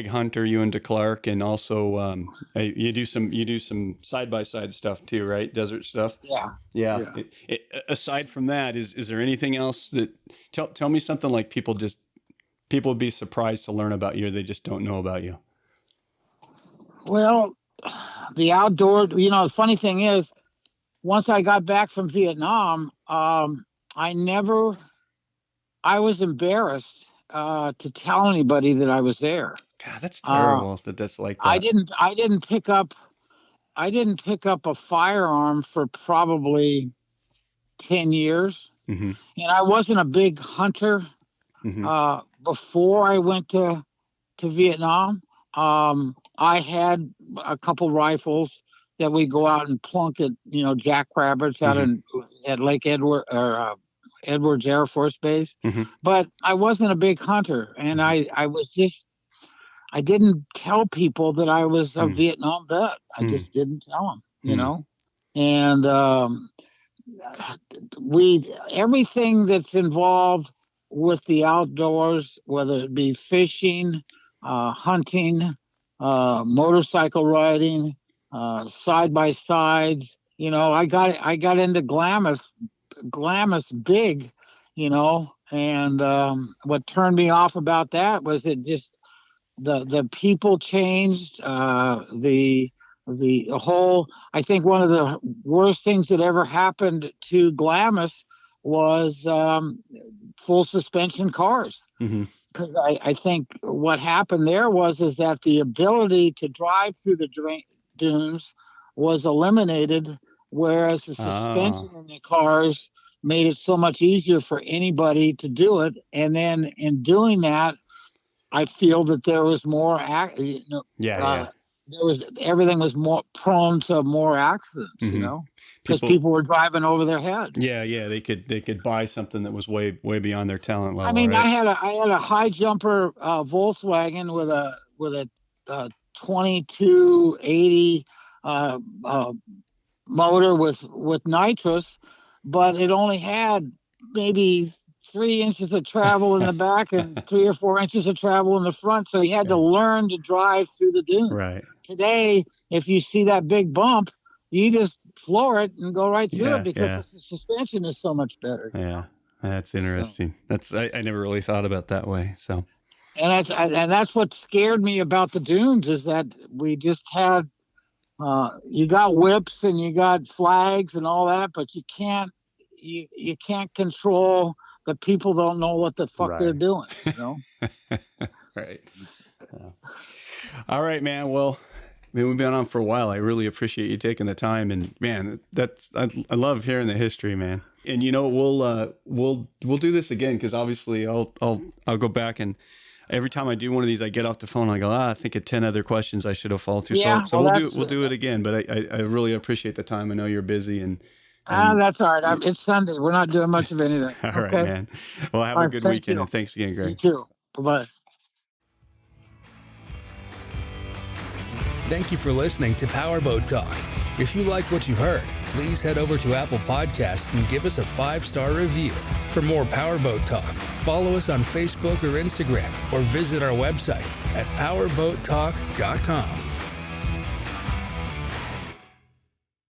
hunter. You and DeClark, and also you do some side by side stuff too, right? Desert stuff. Yeah. Aside from that, is there anything else that tell me something like people would be surprised to learn about you, or they just don't know about you? Well, the outdoor, the funny thing is, once I got back from Vietnam, I was embarrassed to tell anybody that I was there. God, that's terrible that's like that. I didn't pick up a firearm for probably 10 years. Mm-hmm. And I wasn't a big hunter before I went to Vietnam. I had a couple rifles that we go out and plunk at, jackrabbits out at Lake Edward or Edwards Air Force Base. Mm-hmm. But I wasn't a big hunter, and I didn't tell people that I was a Vietnam vet. I just didn't tell them, and everything that's involved with the outdoors, whether it be fishing, hunting, motorcycle riding, side by sides, I got into Glamis big, and what turned me off about that was it just the people changed, the whole. I think one of the worst things that ever happened to Glamis was full suspension cars. Because I think what happened there is that the ability to drive through the dunes was eliminated, whereas the suspension in the cars made it so much easier for anybody to do it. And then in doing that, I feel that there was more, everything was more prone to more accidents, because people were driving over their head. Yeah, they could buy something that was way beyond their talent level. I mean, right? I had a high jumper Volkswagen with a 2280 motor with nitrous, but it only had maybe 3 inches of travel in the back and 3 or 4 inches of travel in the front. So you had to learn to drive through the dunes. Right. Today, if you see that big bump, you just floor it and go right through it because the suspension is so much better. Yeah, that's interesting. I never really thought about it that way. So, and that's what scared me about the dunes is that we just had you got whips and you got flags and all that, but you can't control. The people don't know what the fuck they're doing, Right. So. All right, man. Well, we've been on for a while. I really appreciate you taking the time, and man, I love hearing the history, man. And we'll do this again because obviously I'll go back, and every time I do one of these, I get off the phone and I go, I think of 10 other questions I should have followed through. So we'll do it again. But I really appreciate the time. I know you're busy and. That's all right. It's Sunday. We're not doing much of anything. All right, man. Well, have a good weekend, and thanks again, Greg. You too. Bye-bye. Thank you for listening to Powerboat Talk. If you like what you've heard, please head over to Apple Podcasts and give us a 5-star review. For more Powerboat Talk, follow us on Facebook or Instagram, or visit our website at powerboattalk.com.